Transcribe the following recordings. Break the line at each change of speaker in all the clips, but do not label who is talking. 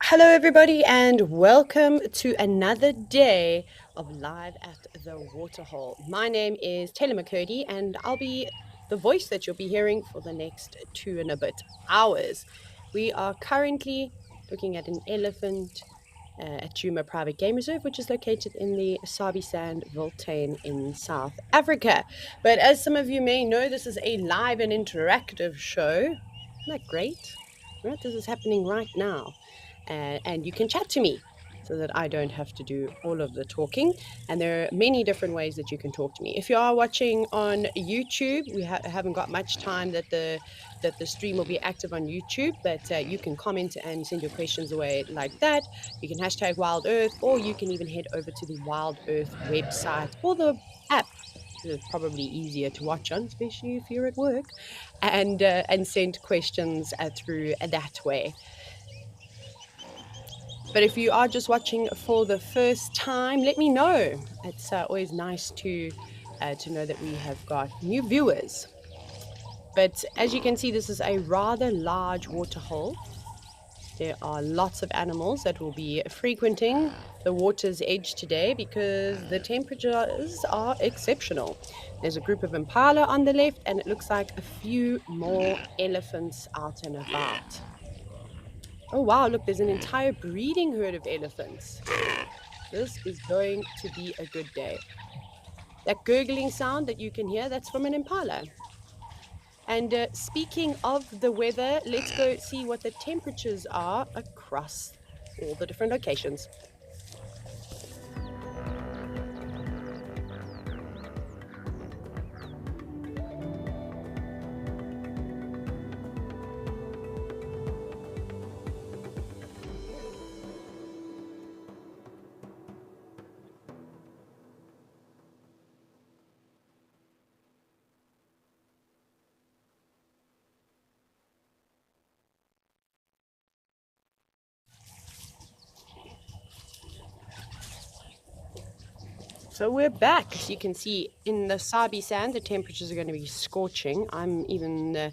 Hello, everybody, and welcome to another day of Live at the Waterhole. My name is Taylor McCurdy, and I'll be the voice that you'll be hearing for the next 2.5 hours. We are currently looking at an elephant at Juma Private Game Reserve, which is located in the Sabi Sand Volcano in South Africa. But as some of you may know, this is a live and interactive show. Isn't that great? Right? This is happening right now. And you can chat to me so that I don't have to do all of the talking. And there are many different ways that you can talk to me. If you are watching on YouTube, we haven't got much time that the stream will be active on YouTube, but you can comment and send your questions away like that. You can hashtag WildEarth, or you can even head over to the WildEarth website or the app. It's probably easier to watch on, especially if you're at work, and send questions through that way. But if you are just watching for the first time, let me know. It's always nice to know that we have got new viewers. But as you can see, this is a rather large waterhole. There are lots of animals that will be frequenting the water's edge today because the temperatures are exceptional. There's a group of impala on the left, and it looks like a few more elephants out and about. Oh, wow, look, there's an entire breeding herd of elephants. This is going to be a good day. That gurgling sound that you can hear, that's from an impala. And speaking of the weather, let's go see what the temperatures are across all the different locations. So we're back. As you can see, in the Sabi Sand, the temperatures are going to be scorching. I'm even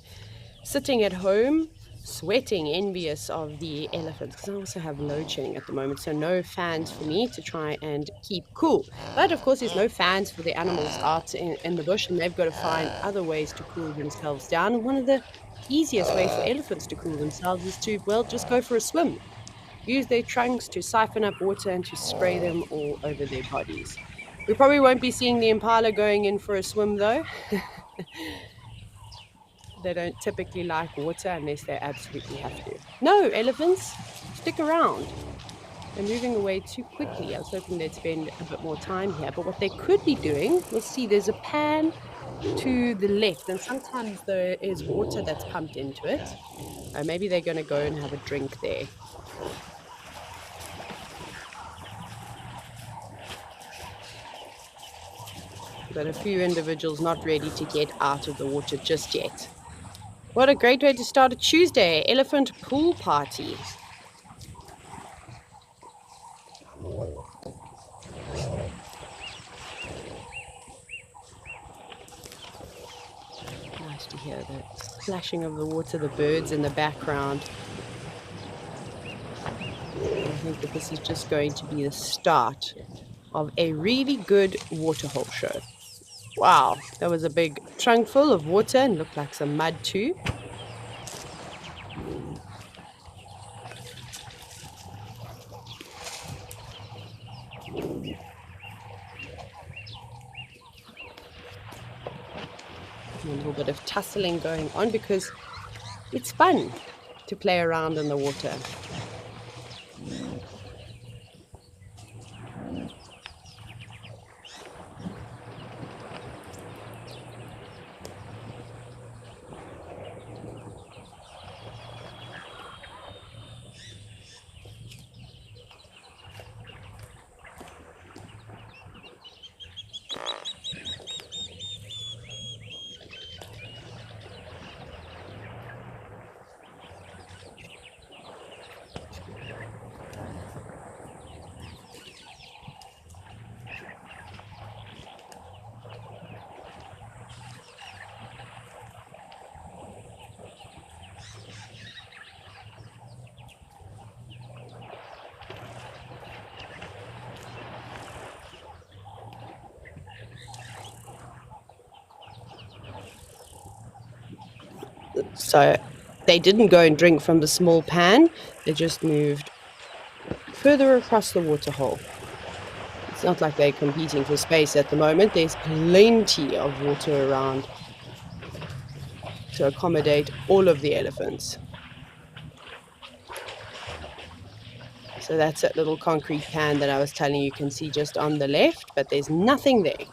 sitting at home, sweating, envious of the elephants, because I also have load shedding at the moment, so no fans for me to try and keep cool. But of course, there's no fans for the animals out in the bush, and they've got to find other ways to cool themselves down. And one of the easiest ways for elephants to cool themselves is to, well, just go for a swim. Use their trunks to siphon up water and to spray them all over their bodies. We probably won't be seeing the impala going in for a swim, though. They don't typically like water unless they absolutely have to. No, elephants, stick around. They're moving away too quickly. I was hoping they'd spend a bit more time here. But what they could be doing, we'll see, there's a pan to the left, and sometimes there is water that's pumped into it. Maybe they're going to go and have a drink there. But a few individuals not ready to get out of the water just yet. What a great way to start a Tuesday, elephant pool party. Nice to hear the splashing of the water, the birds in the background. I think that this is just going to be the start of a really good waterhole show. Wow, that was a big trunk full of water and looked like some mud too. A little bit of tussling going on because it's fun to play around in the water. So they didn't go and drink from the small pan, they just moved further across the waterhole. It's not like they're competing for space at the moment. There's plenty of water around to accommodate all of the elephants. So that's that little concrete pan that I was telling you can see just on the left, but there's nothing there.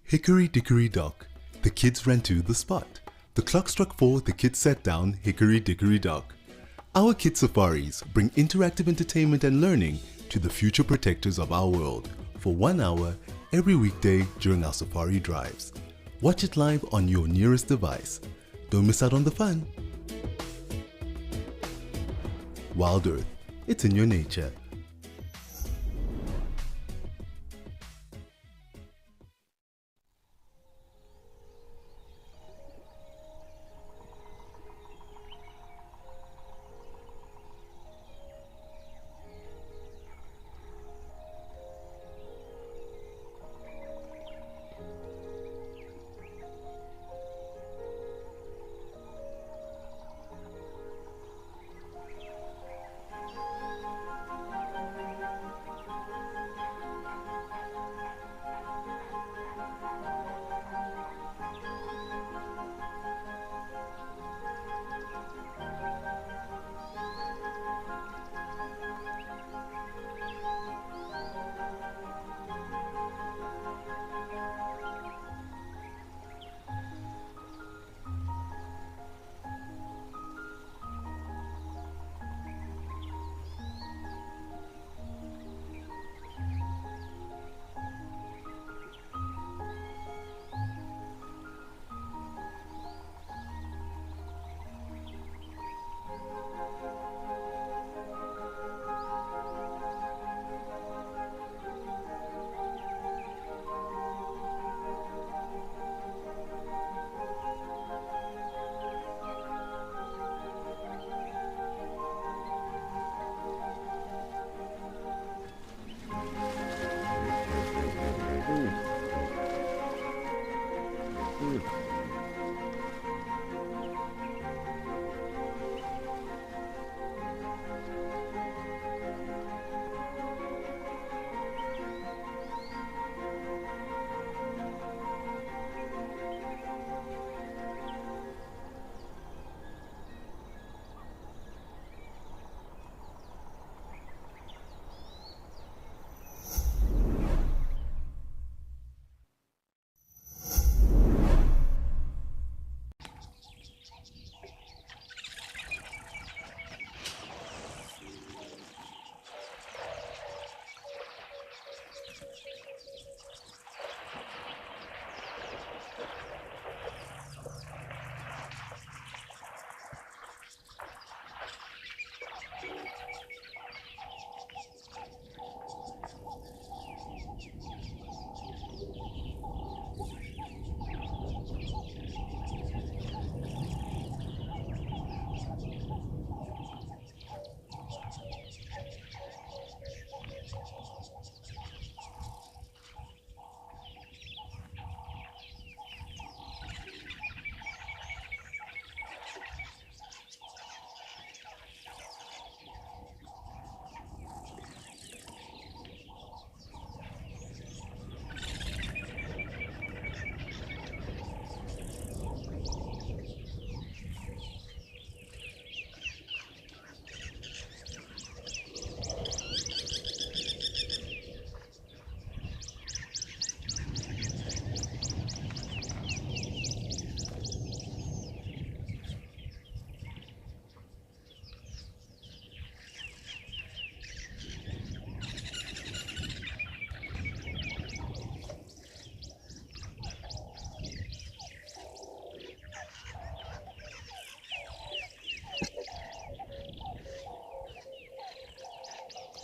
Hickory dickory dock, the kids ran to the spot. The clock struck 4, the kids sat down, hickory dickory dock. Our kids safaris bring interactive entertainment and learning to the future protectors of our world for 1 hour every weekday during our safari drives. Watch it live on your nearest device. Don't miss out on the fun. WildEarth, it's in your nature.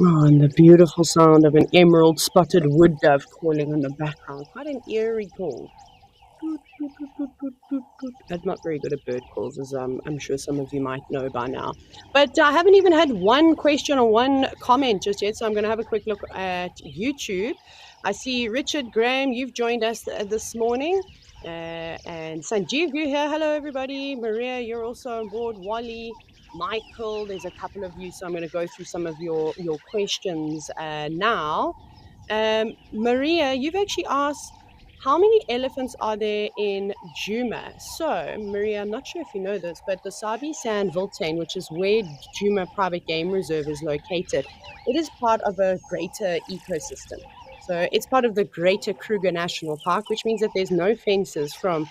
Oh, and the beautiful sound of an emerald spotted wood dove calling in the background. Quite an eerie call. Toot, toot, toot, toot, toot, toot, toot. I'm not very good at bird calls, as I'm sure some of you might know by now. But I haven't even had one question or one comment just yet, so I'm going to have a quick look at YouTube. I see Richard Graham, you've joined us this morning. And Sanjeev, you're here. Hello, everybody. Maria, you're also on board. Wally, Michael, there's a couple of you, so I'm going to go through some of your questions now. Maria, you've actually asked, how many elephants are there in Juma? So, Maria, I'm not sure if you know this, but the Sabi Sand Wildtuin, which is where Juma Private Game Reserve is located, it is part of a greater ecosystem. So it's part of the Greater Kruger National Park, which means that there's no fences from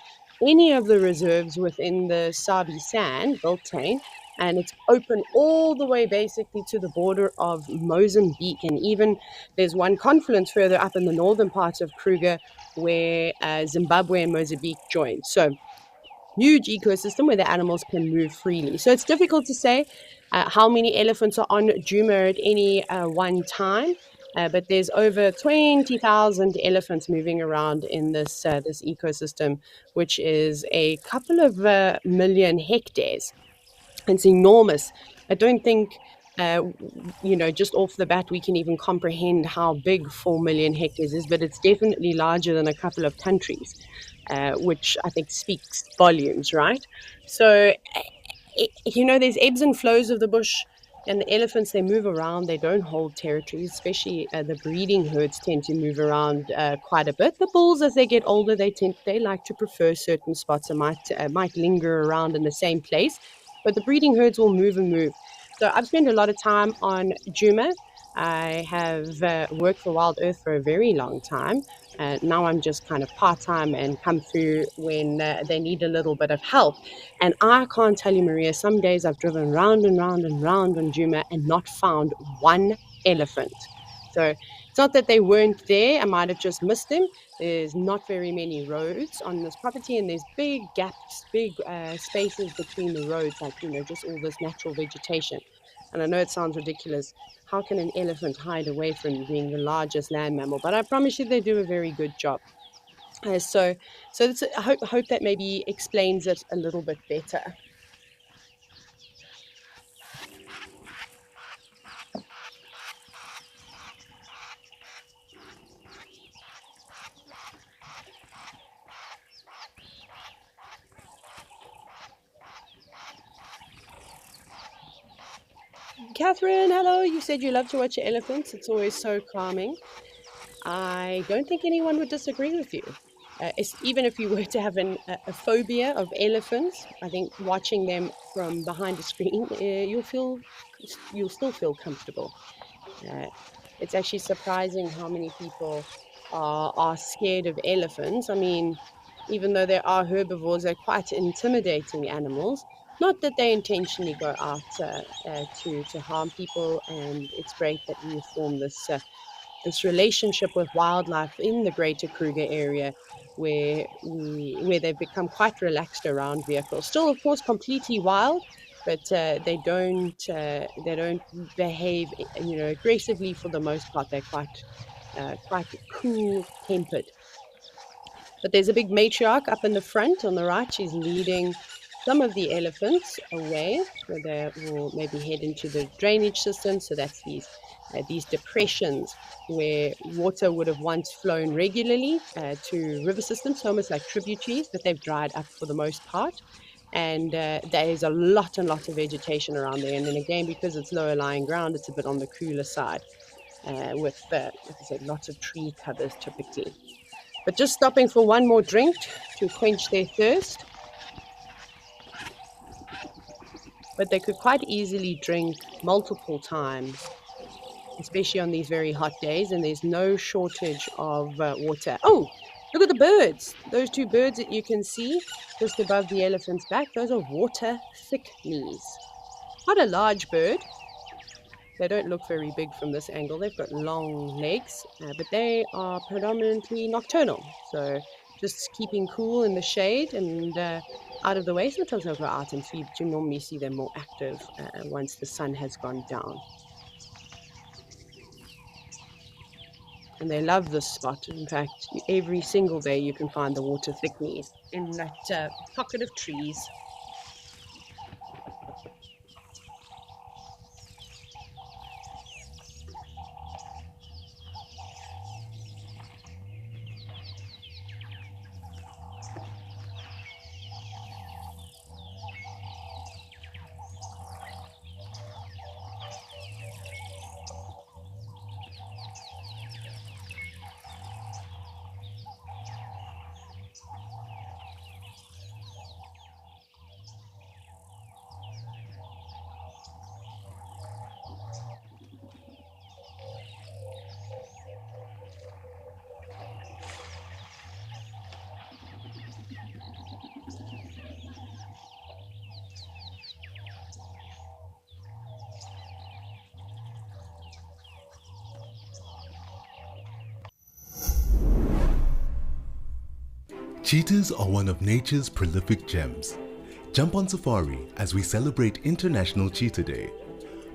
any of the reserves within the Sabi Sand, Beltane, and it's open all the way basically to the border of Mozambique. And even there's one confluence further up in the northern parts of Kruger where Zimbabwe and Mozambique join. So huge ecosystem where the animals can move freely. So it's difficult to say how many elephants are on Djuma at any one time, but there's over 20,000 elephants moving around in this ecosystem, which is a couple of million hectares. It's enormous. I don't think, just off the bat, we can even comprehend how big 4 million hectares is, but it's definitely larger than a couple of countries, which I think speaks volumes, right? So, there's ebbs and flows of the bush. And the elephants, they move around. They don't hold territories, especially the breeding herds tend to move around quite a bit. The bulls, as they get older, they like to prefer certain spots and might linger around in the same place. But the breeding herds will move and move. So I've spent a lot of time on Djuma. I have worked for WildEarth for a very long time. Now I'm just kind of part-time and come through when they need a little bit of help. And I can't tell you, Maria, some days I've driven round and round and round on Djuma and not found one elephant. So it's not that they weren't there. I might have just missed them. There's not very many roads on this property, and there's big gaps, big spaces between the roads, like, just all this natural vegetation. And I know it sounds ridiculous. How can an elephant hide away from being the largest land mammal? But I promise you, they do a very good job. So I hope that maybe explains it a little bit better. Catherine, hello. You said you love to watch elephants. It's always so calming. I don't think anyone would disagree with you. Even if you were to have a phobia of elephants, I think watching them from behind a screen, you'll still feel comfortable. Uh, it's actually surprising how many people are scared of elephants. I mean, even though they are herbivores, they're quite intimidating animals. Not that they intentionally go out to harm people, and it's great that we form this relationship with wildlife in the greater Kruger area where they've become quite relaxed around vehicles. Still, of course, completely wild, but they don't behave aggressively for the most part. They're quite cool tempered. But there's a big matriarch up in the front on the right. She's leading some of the elephants away, where they will maybe head into the drainage system. So that's these depressions where water would have once flown regularly to river systems, so almost like tributaries, but they've dried up for the most part. And there's a lot and lot of vegetation around there. And then again, because it's lower lying ground, it's a bit on the cooler side with, like I said, lots of tree covers typically. But just stopping for one more drink to quench their thirst. But they could quite easily drink multiple times, especially on these very hot days, and there's no shortage of water. Oh, look at the birds. Those two birds that you can see just above the elephant's back, those are water thickneys. Quite a large bird. They don't look very big from this angle. They've got long legs, but they are predominantly nocturnal. So just keeping cool in the shade and out of the way. Sometimes they'll go out and feed, but you normally see them more active once the sun has gone down. And they love this spot. In fact, every single day you can find the water thickneys in that pocket of trees.
Cheetahs are one of nature's prolific gems. Jump on safari as we celebrate International Cheetah Day.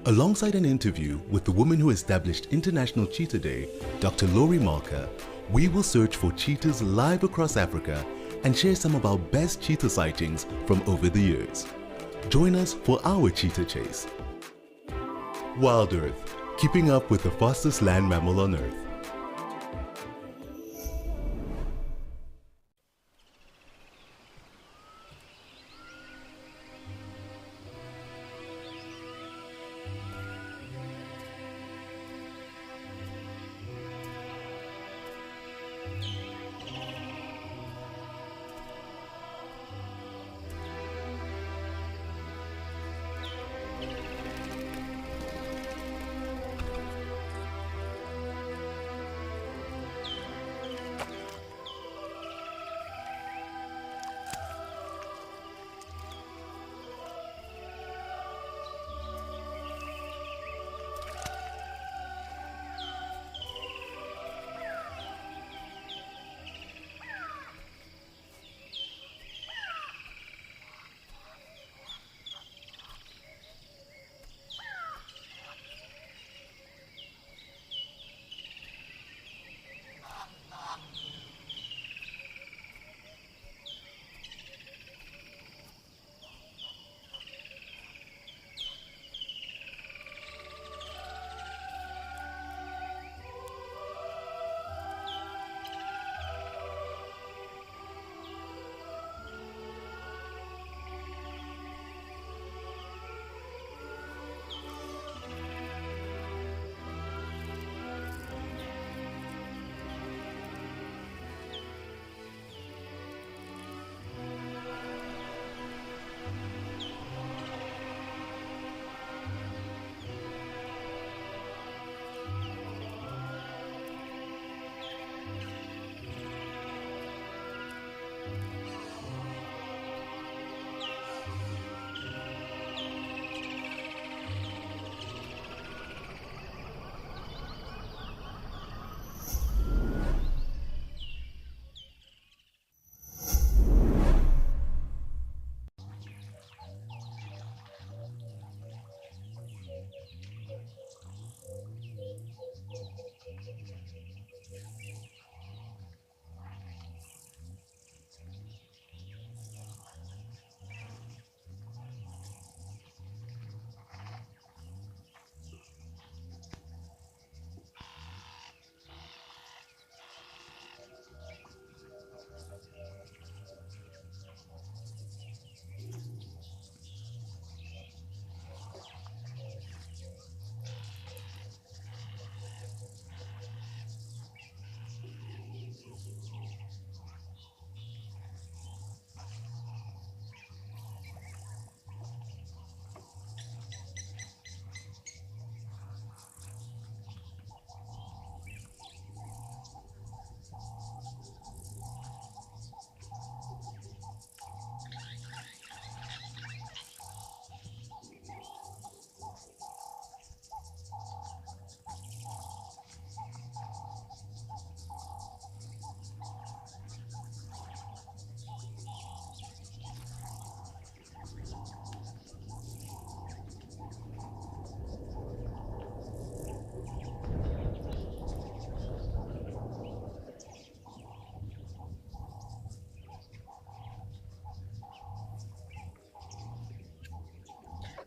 Alongside an interview with the woman who established International Cheetah Day, Dr. Laurie Marker, we will search for cheetahs live across Africa and share some of our best cheetah sightings from over the years. Join us for our cheetah chase. WildEarth, keeping up with the fastest land mammal on Earth.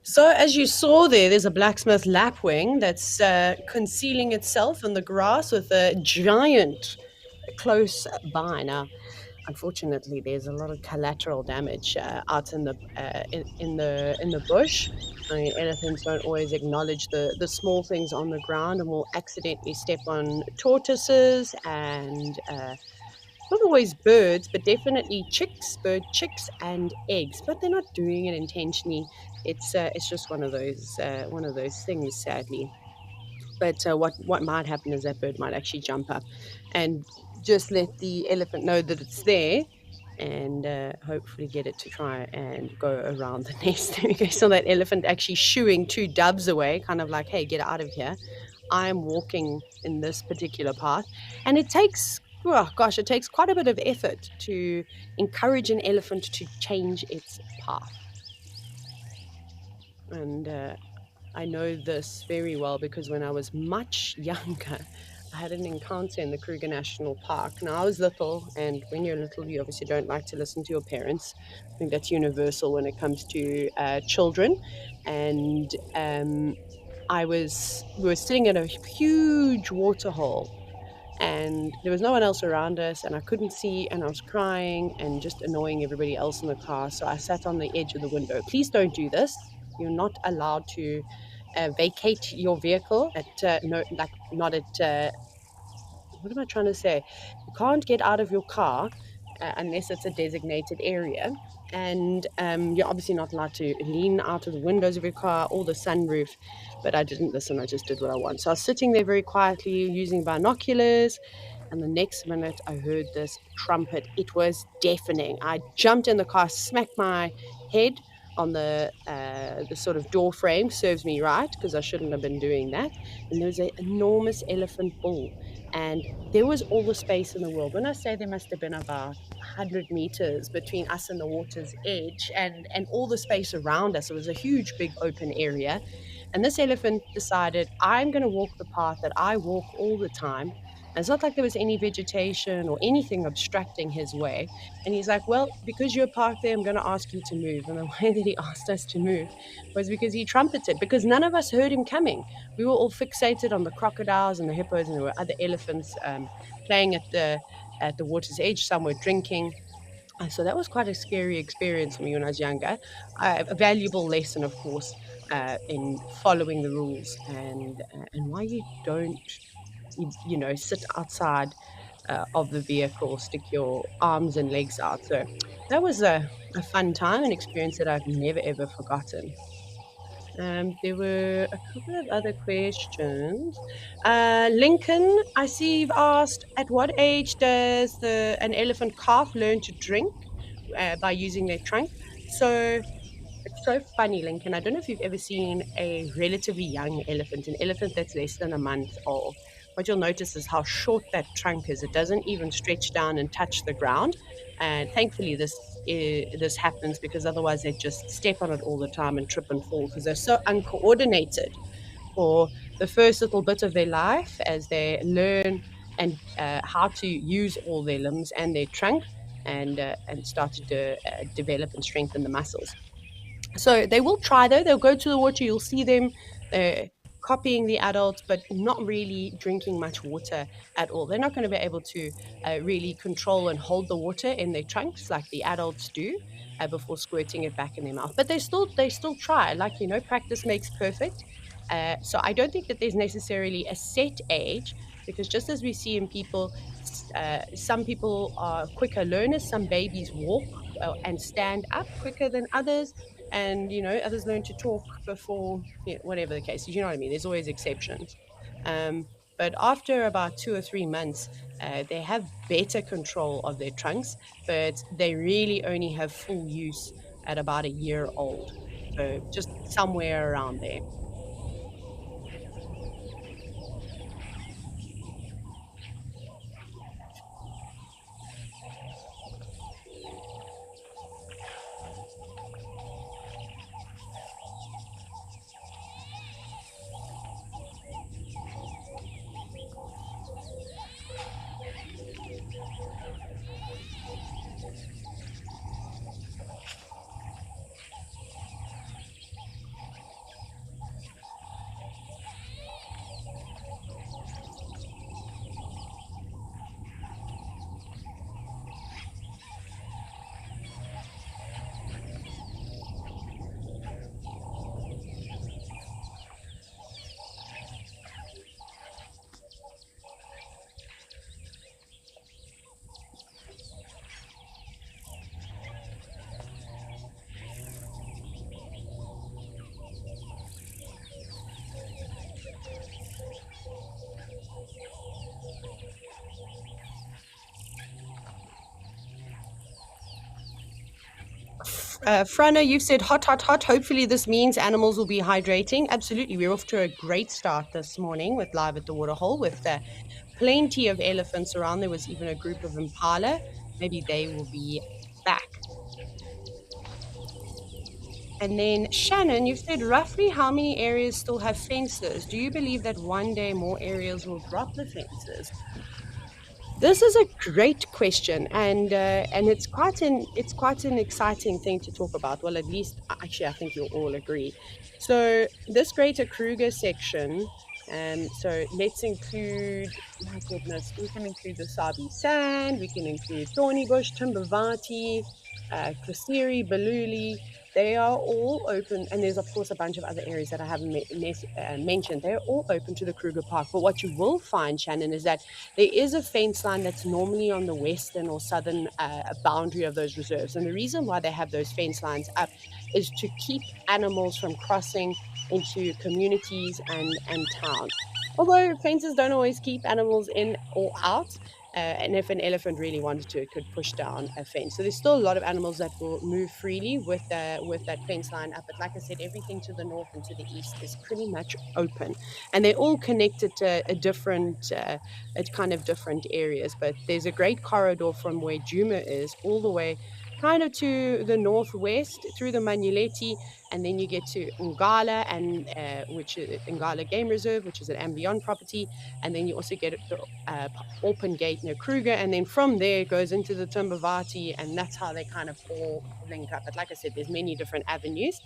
So, as you saw there's a blacksmith lapwing that's concealing itself in the grass with a giant close by. Now, unfortunately, there's a lot of collateral damage out in the bush. I mean, elephants don't always acknowledge the small things on the ground and will accidentally step on tortoises and not always birds, but definitely bird chicks and eggs. But they're not doing it intentionally. It's just one of those things, sadly. But what might happen is that bird might actually jump up and just let the elephant know that it's there, and hopefully get it to try and go around the nest. Okay, so that elephant actually shooing two doves away, kind of like, hey, get out of here. I'm walking in this particular path, and it takes Oh gosh, it takes quite a bit of effort to encourage an elephant to change its path. And I know this very well because when I was much younger, I had an encounter in the Kruger National Park. Now, I was little, and when you're little, you obviously don't like to listen to your parents. I think that's universal when it comes to children. And we were sitting in a huge waterhole, and there was no one else around us, and I couldn't see, and I was crying and just annoying everybody else in the car. So I sat on the edge of the window. Please don't do this. You're not allowed to vacate your vehicle at no, like not at what am I trying to say? You can't get out of your car unless it's a designated area. And you're obviously not allowed to lean out of the windows of your car or the sunroof. But I didn't listen. I just did what I want. So I was sitting there very quietly using binoculars. And the next minute, I heard this trumpet. It was deafening. I jumped in the car, smacked my head on the sort of door frame. Serves me right because I shouldn't have been doing that. And there was an enormous elephant bull, and there was all the space in the world. When I say there must have been about 100 meters between us and the water's edge, and all the space around us, it was a huge, big open area. And this elephant decided, I'm going to walk the path that I walk all the time. And it's not like there was any vegetation or anything obstructing his way. And he's like, well, because you're parked there, I'm going to ask you to move. And the way that he asked us to move was because he trumpeted, because none of us heard him coming. We were all fixated on the crocodiles and the hippos, and there were other elephants playing at the water's edge. Some were drinking. So that was quite a scary experience for me when I was younger. A valuable lesson, of course, in following the rules, and why you don't, sit outside of the vehicle, stick your arms and legs out. So that was a fun time, an experience that I've never ever forgotten. There were a couple of other questions. Lincoln, I see you've asked, at what age does an elephant calf learn to drink by using their trunk? So it's so funny, Lincoln. I don't know if you've ever seen a relatively young elephant, an elephant that's less than a month old. What you'll notice is how short that trunk is. It doesn't even stretch down and touch the ground. And thankfully, this happens because otherwise they just step on it all the time and trip and fall because they're so uncoordinated for the first little bit of their life as they learn and how to use all their limbs and their trunk and start to develop and strengthen the muscles. So they will try though. They'll go to the water. You'll see them copying the adults, but not really drinking much water at all. They're not going to be able to really control and hold the water in their trunks like the adults do before squirting it back in their mouth. But they still try. Like practice makes perfect. So I don't think that there's necessarily a set age because just as we see in people, some people are quicker learners. Some babies walk and stand up quicker than others, and others learn to talk before, whatever the case is. You know what I mean? There's always exceptions. But after about 2 or 3 months, they have better control of their trunks, but they really only have full use at about a year old. So just somewhere around there. Frana, you've said hot, hot, hot. Hopefully, this means animals will be hydrating. Absolutely. We're off to a great start this morning with Live at the Waterhole with plenty of elephants around. There was even a group of impala. Maybe they will be back. And then, Shannon, you've said roughly how many areas still have fences. Do you believe that one day more areas will drop the fences? This is a great question, and it's quite an exciting thing to talk about. Well, at least actually, I think you'll all agree. So this Greater Kruger section. So let's include, my goodness, we can include the Sabi Sand, we can include Thorny Bush, Timbavati, Kasiri, Baluli. They are all open, and there's of course a bunch of other areas that I haven't mentioned. They're all open to the Kruger Park. But what you will find, Shannon, is that there is a fence line that's normally on the western or southern boundary of those reserves. And the reason why they have those fence lines up is to keep animals from crossing into communities and towns. Although fences don't always keep animals in or out, and if an elephant really wanted to, it could push down a fence. So there's still a lot of animals that will move freely with that fence line up. But like I said, everything to the north and to the east is pretty much open, and they're all connected to a different, at kind of different areas. But there's a great corridor from where Juma is all the way kind of to the northwest through the Manuleti, and then you get to Ngala, and which is Ngala Game Reserve, which is an Ambion property, and then you also get the open gate near Kruger, and then from there it goes into the Timbavati, and that's how they kind of all link up. But like I said, there's many different avenues.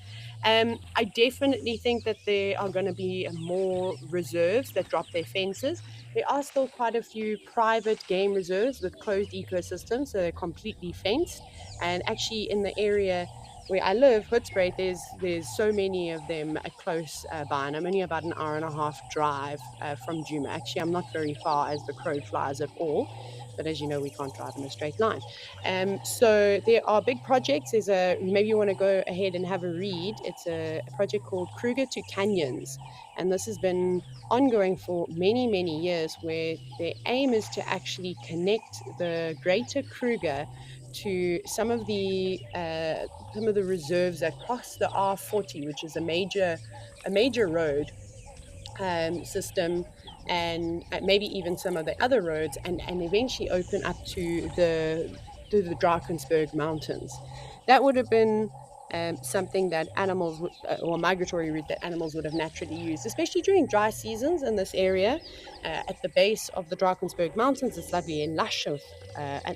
I definitely think that there are going to be more reserves that drop their fences. There are still quite a few private game reserves with closed ecosystems, so they're completely fenced. And actually, in the area where I live, Hoedspruit, there's so many of them close by, and I'm only about an hour and a half drive from Juma. Actually, I'm not very far as the crow flies at all, but as you know, we can't drive in a straight line. So there are big projects. Maybe you want to go ahead and have a read. It's a project called Kruger to Canyons, and this has been ongoing for many, many years, where their aim is to actually connect the greater Kruger to some of the reserves that cross the R40, which is a major road system, and maybe even some of the other roads, and eventually open up to the Drakensberg Mountains. That would have been something that animals or a migratory route that animals would have naturally used, especially during dry seasons in this area. At the base of the Drakensberg Mountains, it's lovely and lush with an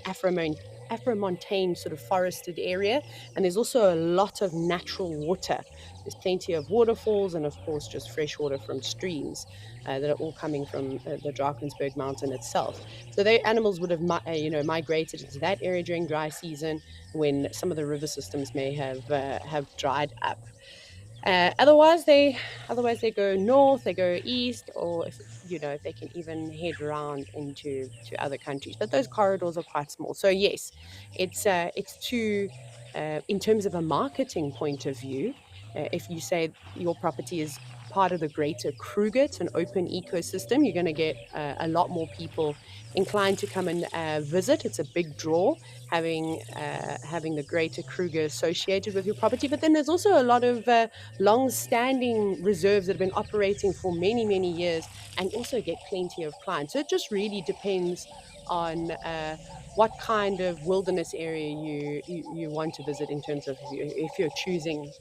Afromontane sort of forested area, and there's also a lot of natural water. There's plenty of waterfalls, and of course just fresh water from streams that are all coming from the Drakensberg Mountain itself. So the animals would have migrated into that area during dry season, when some of the river systems may have dried up. Otherwise they go north, they go east, or if they can even head around into other countries. But those corridors are quite small. So yes, it's too in terms of a marketing point of view. If you say your property is part of the greater Kruger, it's an open ecosystem, you're going to get a lot more people inclined to come and visit. It's a big draw having the greater Kruger associated with your property. But then there's also a lot of long-standing reserves that have been operating for many, many years, and also get plenty of clients. So it just really depends on what kind of wilderness area you want to visit, in terms of if you're choosing,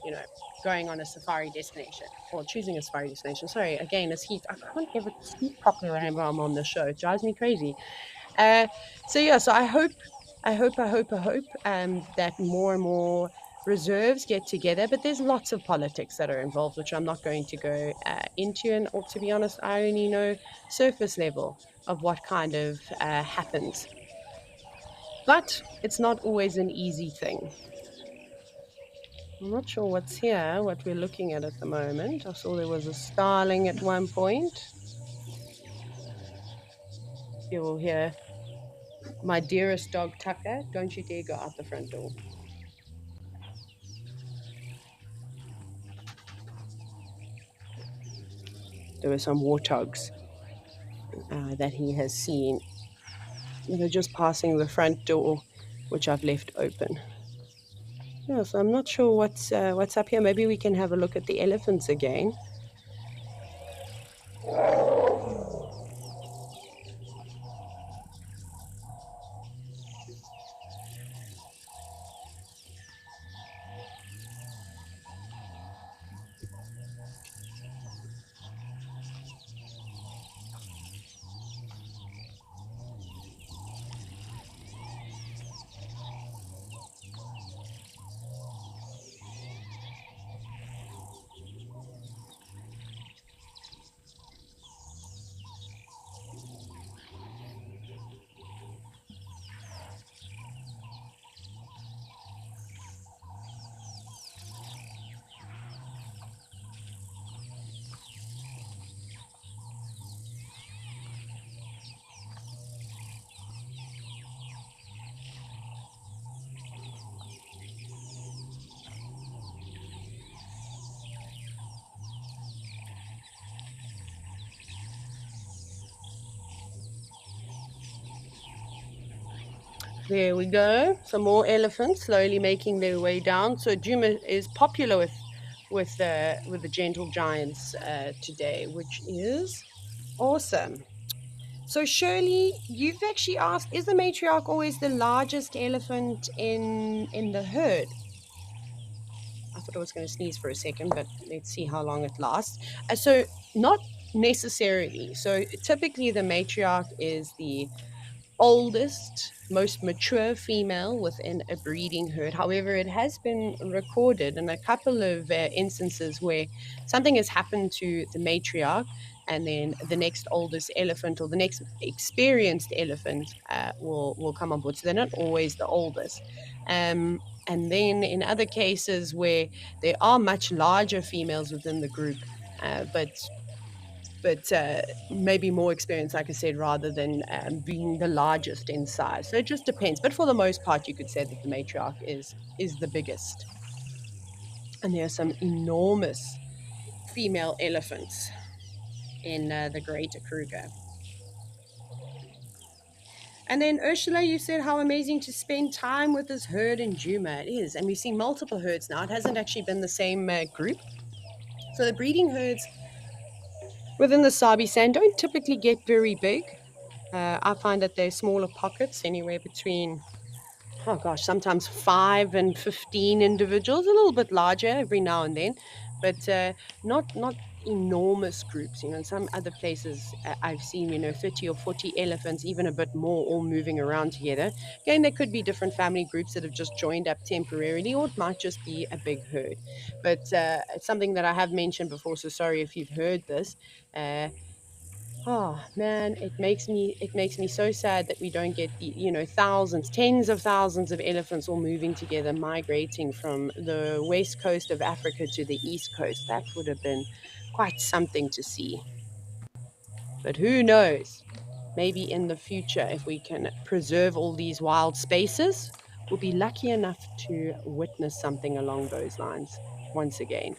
going on a safari destination, or choosing a safari destination. Sorry, again, it's heat. I can't ever speak properly whenever I'm on the show. It drives me crazy. So yeah, so I hope that more and more reserves get together. But there's lots of politics that are involved, which I'm not going to go into. And or, to be honest, I only know surface level of what kind of happens. But it's not always an easy thing. I'm not sure what's here, what we're looking at the moment. I saw there was a starling at one point. You will hear my dearest dog, Tucker. Don't you dare go out the front door. There were some warthogs that he has seen. They're just passing the front door, which I've left open. Yeah, so I'm not sure what's up here. Maybe we can have a look at the elephants again. There we go. Some more elephants slowly making their way down. So Djuma is popular with the gentle giants today, which is awesome. So Shirley, you've actually asked, is the matriarch always the largest elephant in the herd? I thought I was going to sneeze for a second, but let's see how long it lasts. So not necessarily. So typically the matriarch is the oldest, most mature female within a breeding herd. However, it has been recorded in a couple of instances where something has happened to the matriarch, and then the next oldest elephant or the next experienced elephant will come on board. So they're not always the oldest. And then in other cases where there are much larger females within the group, but maybe more experience, like I said, rather than being the largest in size. So it just depends. But for the most part, you could say that the matriarch is the biggest. And there are some enormous female elephants in the Greater Kruger. And then Ursula, you said how amazing to spend time with this herd in Djuma. It is, and we've seen multiple herds now. It hasn't actually been the same group. So the breeding herds within the Sabi Sand don't typically get very big. I find that they're smaller pockets, anywhere between, oh gosh, sometimes 5 and 15 individuals, a little bit larger every now and then, but not enormous groups. In some other places I've seen, 30 or 40 elephants, even a bit more, all moving around together. Again, there could be different family groups that have just joined up temporarily, or it might just be a big herd. But it's something that I have mentioned before, so sorry if you've heard this. Oh man, it makes me so sad that we don't get the, thousands, tens of thousands of elephants all moving together, migrating from the west coast of Africa to the east coast. That would have been quite something to see. But who knows? Maybe in the future, if we can preserve all these wild spaces, we'll be lucky enough to witness something along those lines once again.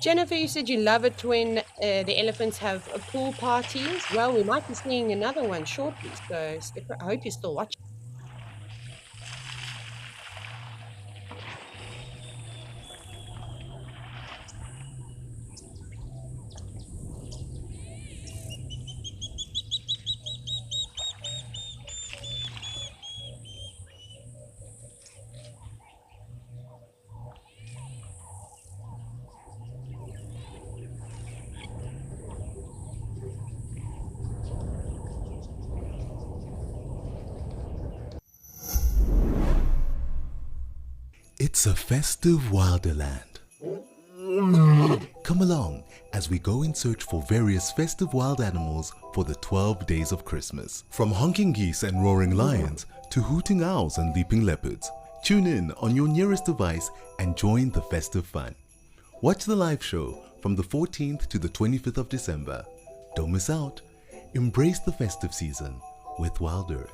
Jennifer, you said you love it when the elephants have pool parties. Well, we might be seeing another one shortly, so I hope you're still watching.
It's a festive Wilderland. Come along as we go in search for various festive wild animals for the 12 days of Christmas. From honking geese and roaring lions to hooting owls and leaping leopards. Tune in on your nearest device and join the festive fun. Watch the live show from the 14th to the 25th of December. Don't miss out. Embrace the festive season with WildEarth.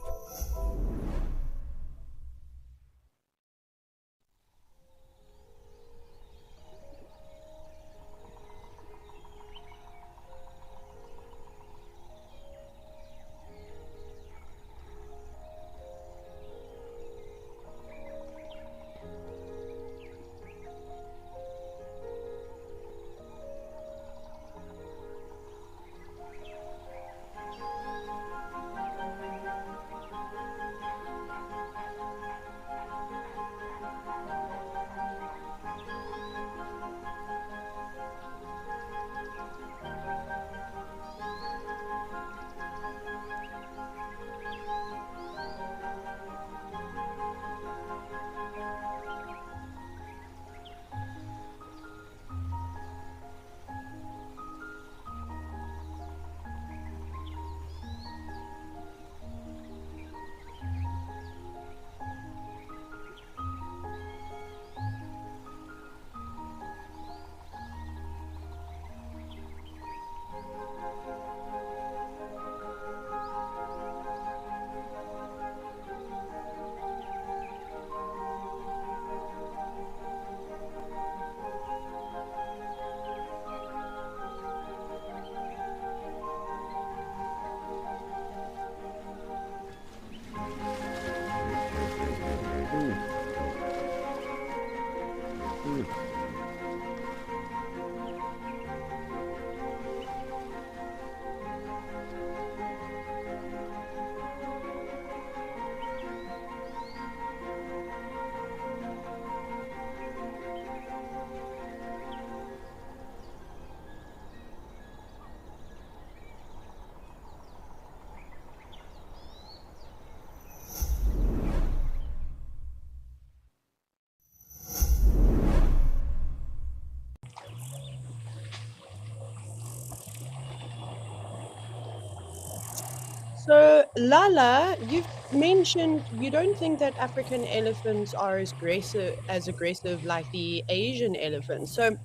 So, Lala, you've mentioned you don't think that African elephants are as aggressive like the Asian elephants. So,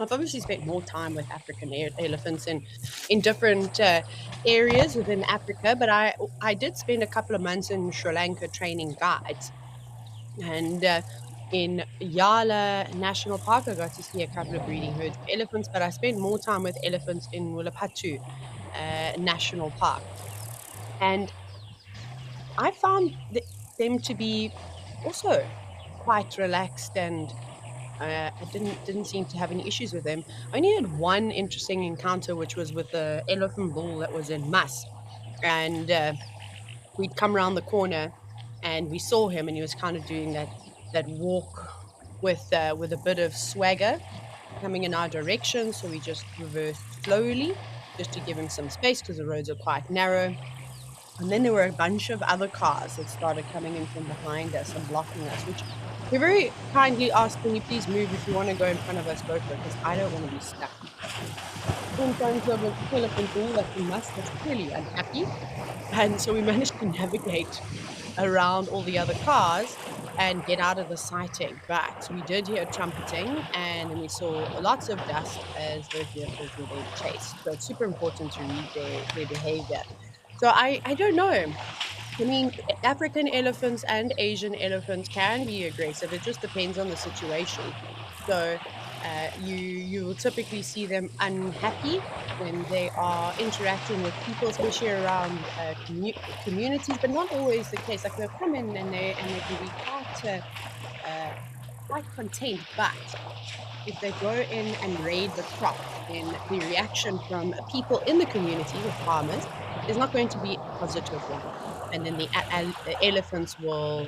I've obviously spent more time with African elephants in different areas within Africa, but I did spend a couple of months in Sri Lanka training guides, and in Yala National Park, I got to see a couple of breeding herds of elephants. But I spent more time with elephants in Wulapatu National Park, and I found them to be also quite relaxed, and I didn't seem to have any issues with them. I only had one interesting encounter, which was with the elephant bull that was in Mas, and we'd come around the corner, and we saw him, and he was kind of doing that walk with a bit of swagger coming in our direction. So we just reversed slowly just to give him some space because the roads are quite narrow. And then there were a bunch of other cars that started coming in from behind us and blocking us, which we very kindly asked, can you please move? If you want to go in front of us, go for it, because I don't want to be stuck in front of an elephant bull that's in Musk that's clearly unhappy. And so we managed to navigate around all the other cars and get out of the sighting. But we did hear trumpeting, and then we saw lots of dust as those vehicles were then chased. So it's super important to read their behavior. So I don't know. I mean, African elephants and Asian elephants can be aggressive. It just depends on the situation. So, you will typically see them unhappy when they are interacting with people, especially around communities, but not always the case. Like they'll come in and they can be uh, quite content, but if they go in and raid the crops, then the reaction from people in the community, the farmers, is not going to be a positive one. And then the elephants will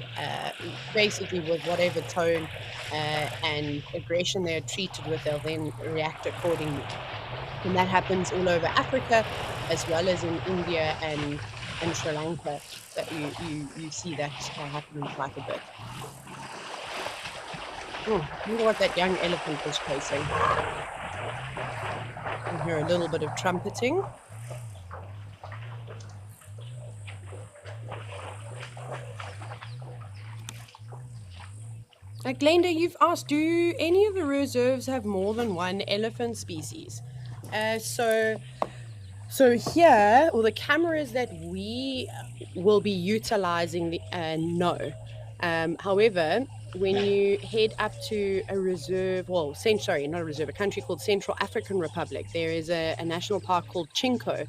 basically, with whatever tone and aggression they're treated with, they'll then react accordingly. And that happens all over Africa, as well as in India and Sri Lanka. That you see that happening quite a bit. Oh, I wonder what that young elephant was chasing. You hear a little bit of trumpeting. Glenda, you've asked, do any of the reserves have more than one elephant species? Uh, so, so here, or the cameras that we will be utilizing, no. However, when you head up to a reserve, well, sorry, not a reserve, a country called Central African Republic, there is a national park called Chinko,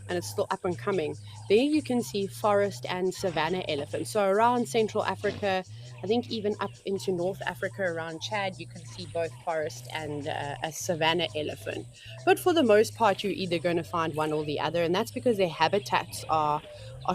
and it's still up and coming. There you can see forest and savanna elephants. So around Central Africa, I think even up into North Africa around Chad, you can see both forest and a savanna elephant. But for the most part, you're either going to find one or the other, and that's because their habitats are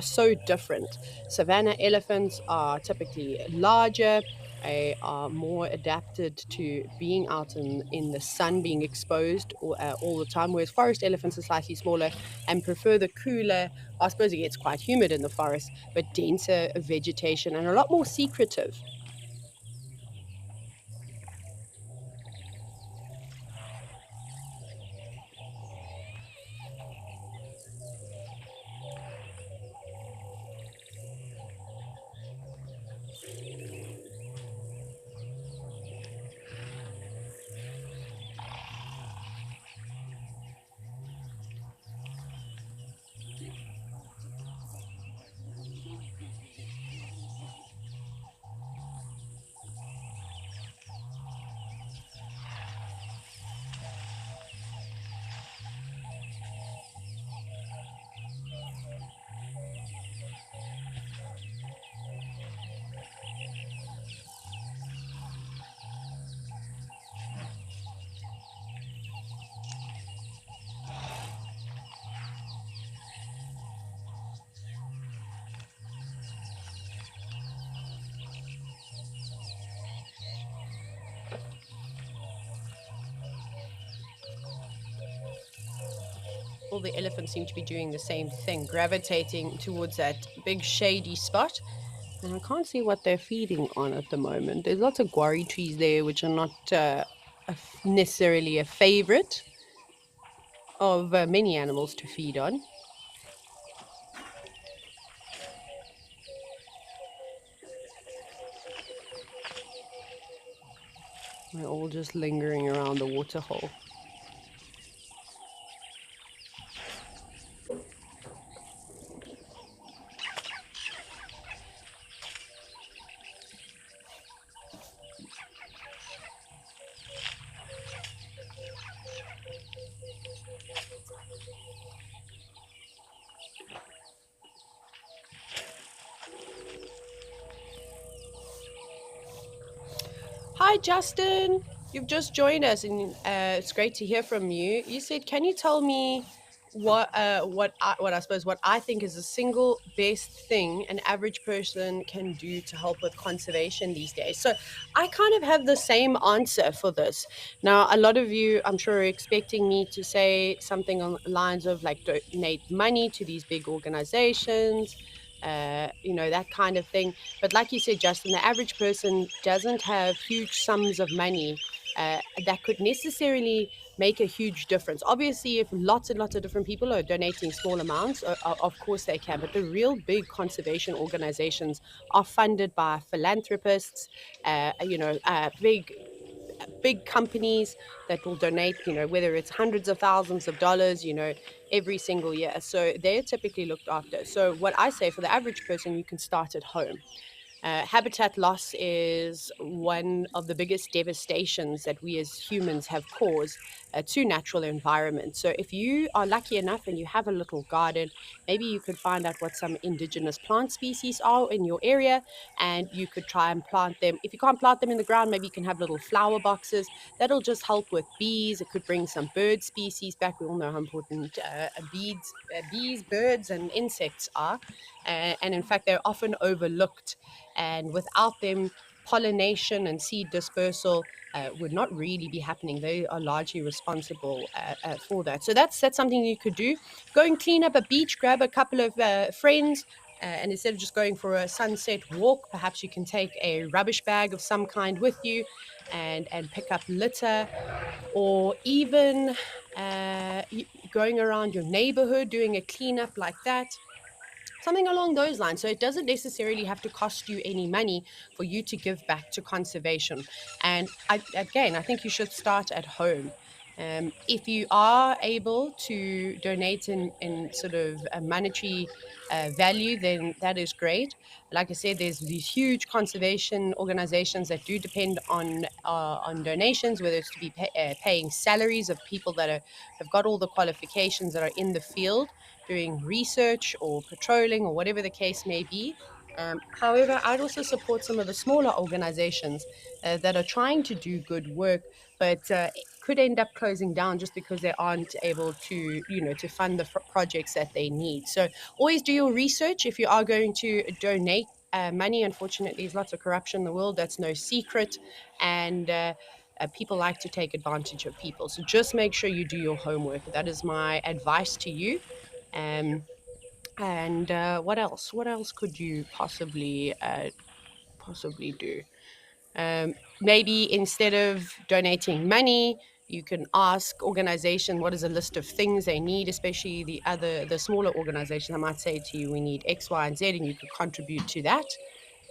so different. Savanna elephants are typically larger. They are more adapted to being out in the sun, being exposed all the time, whereas forest elephants are slightly smaller and prefer the cooler. I suppose it gets quite humid in the forest, but denser vegetation and a lot more secretive. All the elephants seem to be doing the same thing, gravitating towards that big shady spot. And I can't see what they're feeding on at the moment. There's lots of guarri trees there, which are not necessarily a favorite of many animals to feed on. We're all just lingering around the waterhole. Hi, Justin. You've just joined us, and it's great to hear from you. You said, "Can you tell me what I suppose what I think is the single best thing an average person can do to help with conservation these days?" So, I kind of have the same answer for this. Now, a lot of you, I'm sure, are expecting me to say something on the lines of like donate money to these big organizations, that kind of thing. But like you said, Justin, the average person doesn't have huge sums of money that could necessarily make a huge difference. Obviously, if lots and lots of different people are donating small amounts, of course they can. But the real big conservation organizations are funded by philanthropists, big companies that will donate, whether it's hundreds of thousands of dollars, every single year. So they're typically looked after. So what I say for the average person, you can start at home. Habitat loss is one of the biggest devastations that we as humans have caused to natural environments. So, if you are lucky enough and you have a little garden, maybe you could find out what some indigenous plant species are in your area and you could try and plant them. If you can't plant them in the ground, maybe you can have little flower boxes. That'll just help with bees. It could bring some bird species back. We all know how important bees, birds, and insects are. And in fact, they're often overlooked, and without them, pollination and seed dispersal would not really be happening. They are largely responsible for that. So that's something you could do. Go and clean up a beach, grab a couple of friends, and instead of just going for a sunset walk, perhaps you can take a rubbish bag of some kind with you and pick up litter, or even going around your neighborhood doing a cleanup like that, something along those lines. So it doesn't necessarily have to cost you any money for you to give back to conservation. And again, I think you should start at home. If you are able to donate in sort of a monetary value, then that is great. Like I said, there's these huge conservation organizations that do depend on donations, whether it's to be paying salaries of people that have got all the qualifications that are in the field doing research or patrolling or whatever the case may be. However, I'd also support some of the smaller organizations that are trying to do good work, but could end up closing down just because they aren't able to fund the projects that they need. So always do your research if you are going to donate money. Unfortunately, there's lots of corruption in the world. That's no secret. And people like to take advantage of people. So just make sure you do your homework. That is my advice to you. Um, and what else? What else could you possibly do? Maybe instead of donating money, you can ask organization what is a list of things they need, especially the smaller organizations. I might say to you, we need X, Y, and Z, and you could contribute to that.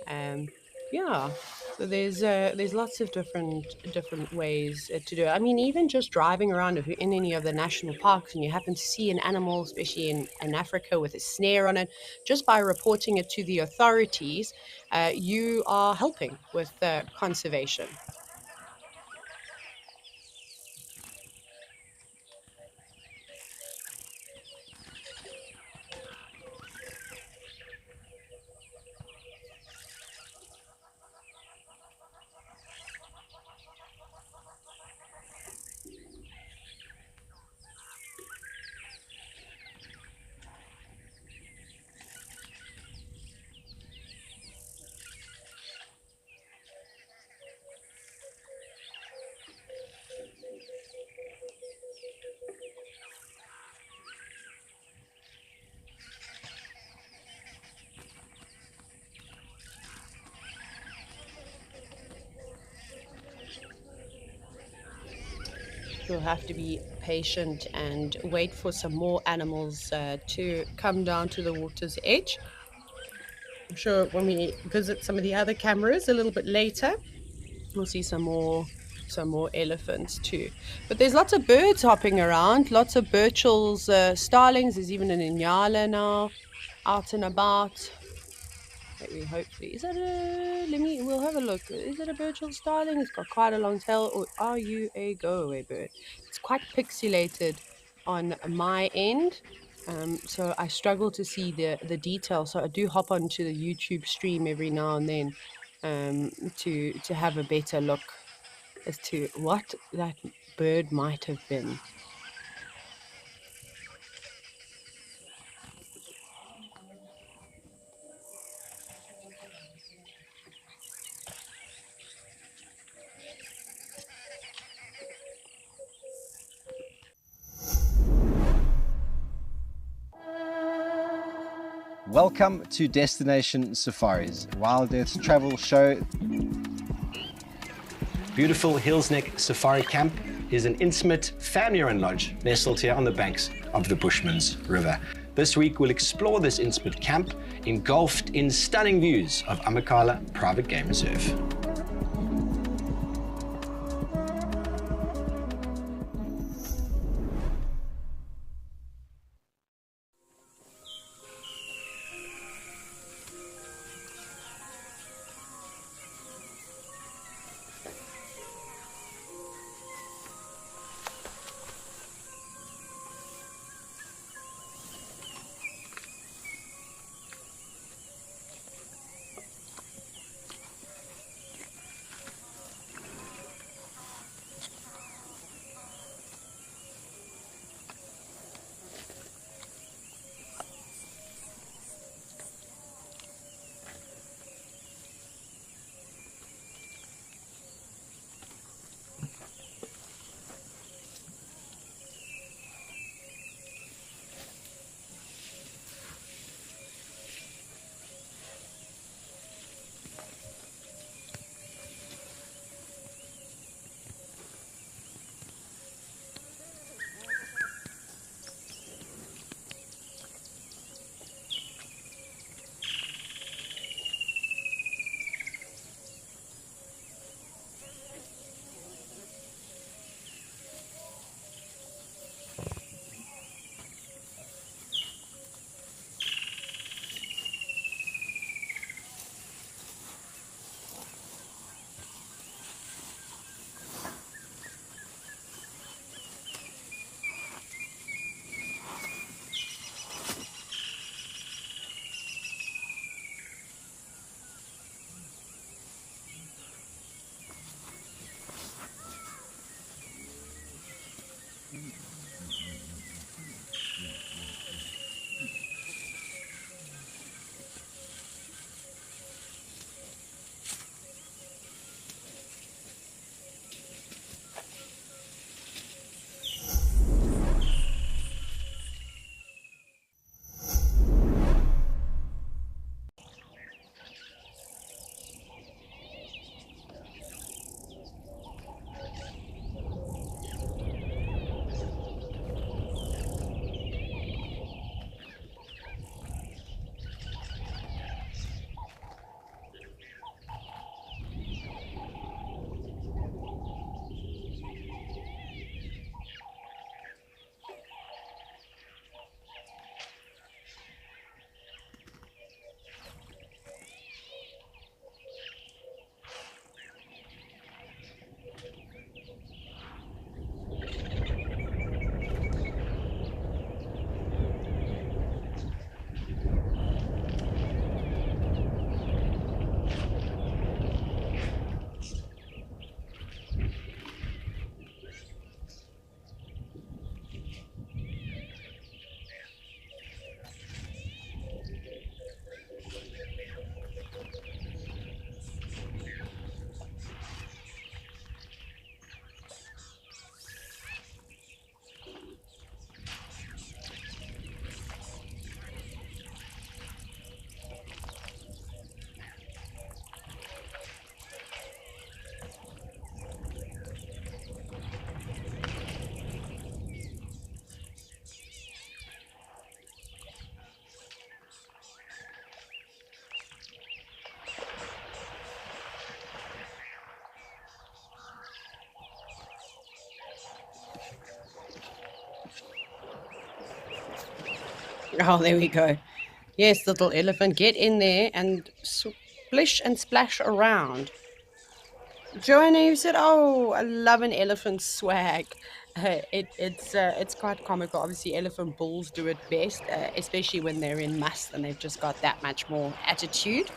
Um, yeah. So there's lots of different ways to do it. I mean, even just driving around, if you're in any of the national parks and you happen to see an animal, especially in Africa with a snare on it, just by reporting it to the authorities, you are helping with conservation. You'll have to be patient and wait for some more animals to come down to the water's edge. I'm sure when we visit some of the other cameras a little bit later, we'll see some more some more elephants too. But there's lots of birds hopping around, lots of Burchell's starlings. There's even an Inyala now out and about. Maybe, hopefully. Is that a. We'll have a look. Is it a Burchell starling? It's got quite a long tail. Or are you a go away bird? It's quite pixelated on my end. So I struggle to see the detail. So I do hop onto the YouTube stream every now and then to have a better look as to what that bird might have been.
Welcome to Destination Safaris, WildEarth's travel show.
Beautiful Hills Neck Safari Camp is an intimate family-run lodge nestled here on the banks of the Bushmans River. This week we'll explore this intimate camp engulfed in stunning views of Amakhala Private Game Reserve.
Oh, there we go. Yes, little elephant, get in there and splish and splash around. Joanna, you said, "Oh, I love an elephant swag." It's quite comical. Obviously, elephant bulls do it best, especially when they're in mass and they've just got that much more attitude.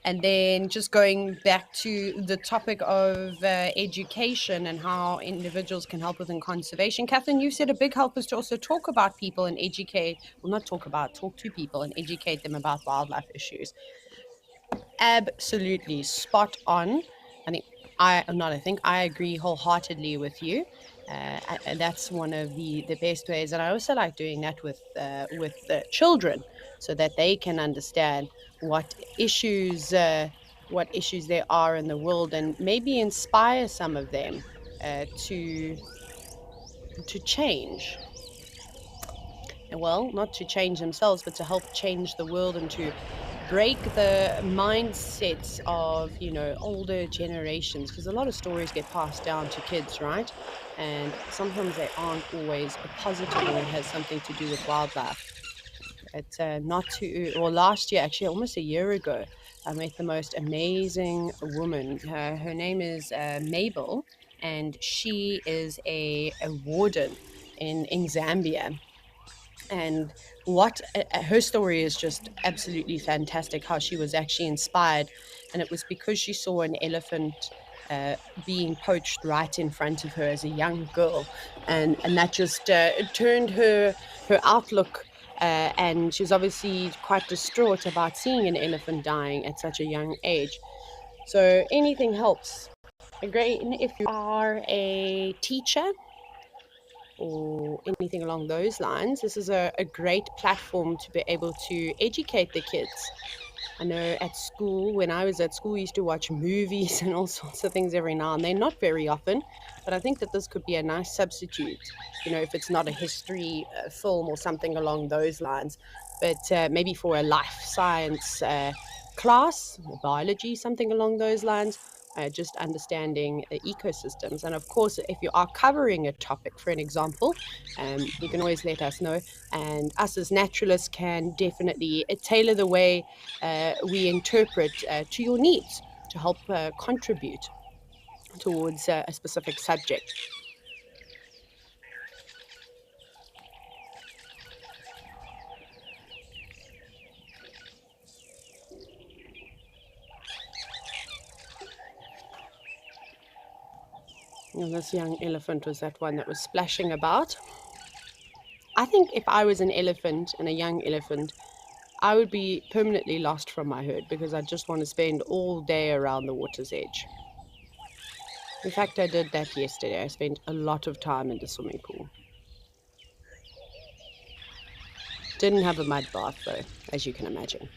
And then just going back to the topic of education and how individuals can help within conservation. Catherine, you said a big help is to also talk about people and educate, well, not talk about, talk to people and educate them about wildlife issues. Absolutely spot on. I think I agree wholeheartedly with you. And that's one of the best ways. And I also like doing that with the children, so that they can understand what issues what issues there are in the world, and maybe inspire some of them to change. Well, not to change themselves, but to help change the world and to break the mindsets of, older generations, because a lot of stories get passed down to kids, right? And sometimes they aren't always a positive when it has something to do with wildlife. It's not too, or last year, actually, almost a year ago, I met the most amazing woman. Her name is Mabel, and she is a warden in Zambia. And her story is just absolutely fantastic, how she was actually inspired, and it was because she saw an elephant being poached right in front of her as a young girl, and that just turned her outlook, and she was obviously quite distraught about seeing an elephant dying at such a young age. So anything helps. Great. If you are a teacher or anything along those lines, this is a great platform to be able to educate the kids. I know at school, when I was at school, we used to watch movies and all sorts of things every now and then, not very often, but I think that this could be a nice substitute, if it's not a history film or something along those lines, but maybe for a life science class, biology, something along those lines. Just understanding ecosystems. And of course, if you are covering a topic, for an example, you can always let us know. And us as naturalists can definitely tailor the way we interpret to your needs to help contribute towards a specific subject. And this young elephant was that one that was splashing about. I think if I was an elephant and a young elephant, I would be permanently lost from my herd, because I just want to spend all day around the water's edge. In fact, I did that yesterday. I spent a lot of time in the swimming pool. Didn't have a mud bath though, as you can imagine.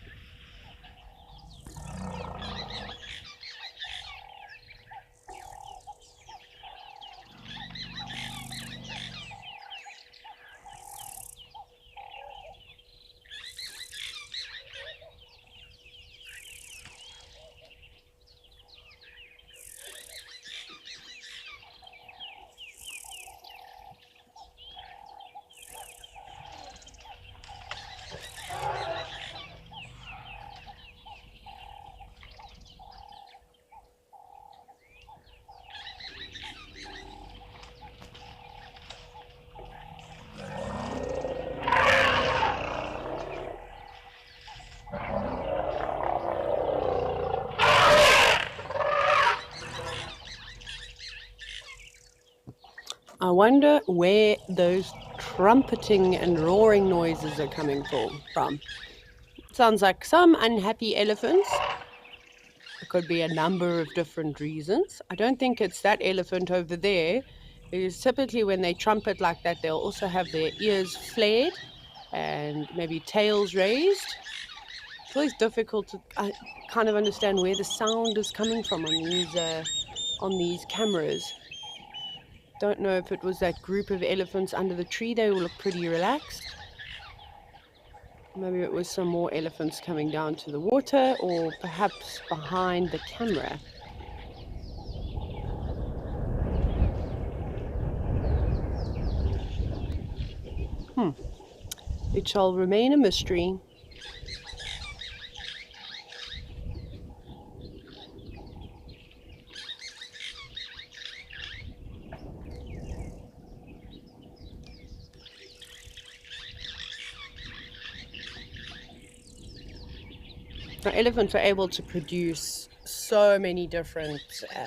I wonder where those trumpeting and roaring noises are coming from. Sounds like some unhappy elephants. It could be a number of different reasons. I don't think it's that elephant over there, because typically when they trumpet like that, they'll also have their ears flared and maybe tails raised. It's always difficult to kind of understand where the sound is coming from on these cameras. Don't know if it was that group of elephants under the tree. They all look pretty relaxed. Maybe it was some more elephants coming down to the water, or perhaps behind the camera. It shall remain a mystery. Now, elephants are able to produce so many different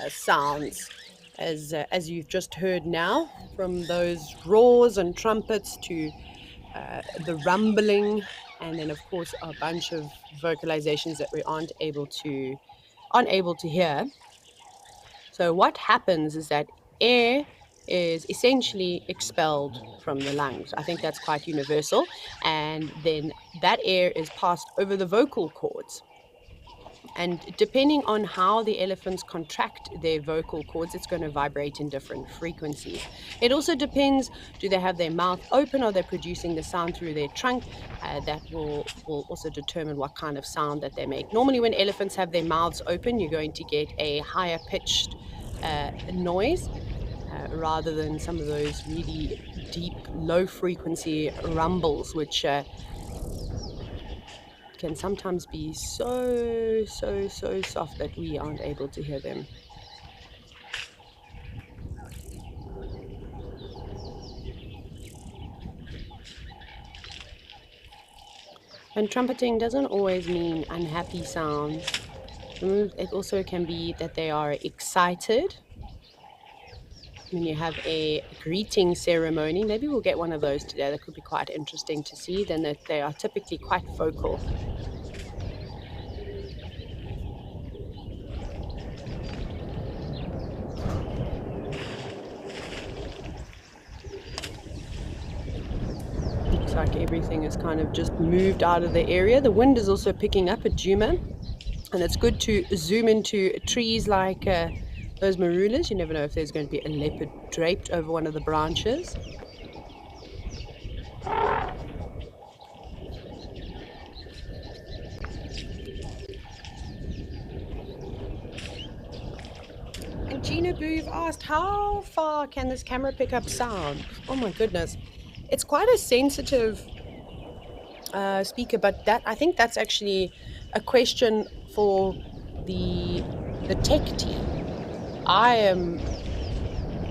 sounds, as you've just heard now, from those roars and trumpets to the rumbling, and then of course a bunch of vocalizations that we aren't able to hear. So what happens is that air is essentially expelled from the lungs. I think that's quite universal, and then that air is passed over the vocal cords. And depending on how the elephants contract their vocal cords, it's going to vibrate in different frequencies. It also depends, do they have their mouth open? Are they producing the sound through their trunk? That will also determine what kind of sound that they make. Normally when elephants have their mouths open, you're going to get a higher pitched noise rather than some of those really deep, low frequency rumbles, which can sometimes be so soft that we aren't able to hear them. And trumpeting doesn't always mean unhappy sounds. It also can be that they are excited. When you have a greeting ceremony, maybe we'll get one of those today, that could be quite interesting to see, then that they are typically quite vocal. Looks like everything is kind of just moved out of the area. The wind is also picking up at Juma, and it's good to zoom into trees like those marulas. You never know if there's going to be a leopard draped over one of the branches. And Gina Booth asked, how far can this camera pick up sound? Oh my goodness. It's quite a sensitive speaker, but I think that's actually a question for the tech team. I am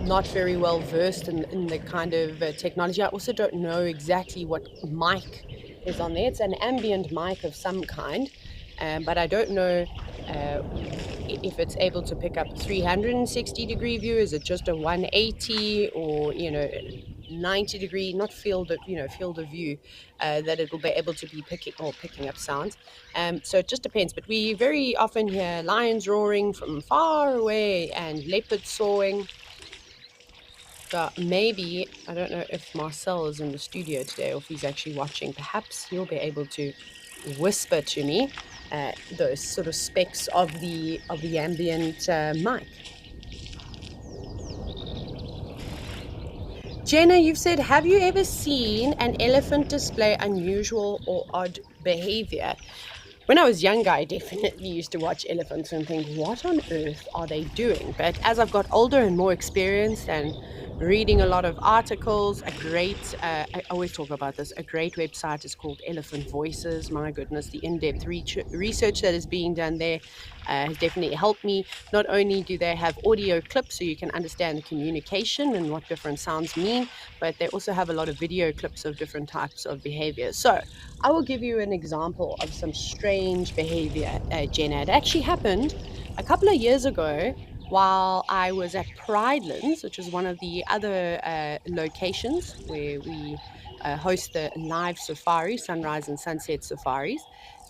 not very well versed in the kind of technology. I also don't know exactly what mic is on there. It's an ambient mic of some kind, but I don't know if it's able to pick up 360-degree view. Is it just a 180 or 90-degree, not field of view, that it will be able to be picking up sounds. So it just depends. But we very often hear lions roaring from far away and leopards sawing. So maybe, I don't know if Marcel is in the studio today or if he's actually watching. Perhaps he'll be able to whisper to me those sort of specs of the ambient mic. Jenna, you've said, have you ever seen an elephant display unusual or odd behavior? When I was younger, I definitely used to watch elephants and think, what on earth are they doing? But as I've got older and more experienced and reading a lot of articles, I always talk about this, a great website is called Elephant Voices. My goodness, the in-depth research that is being done there has definitely helped me. Not only do they have audio clips so you can understand the communication and what different sounds mean, but they also have a lot of video clips of different types of behavior. So I will give you an example of some strange behavior, Jenna. It actually happened a couple of years ago while I was at Pridelands, which is one of the other locations where we host the live safari, sunrise and sunset safaris.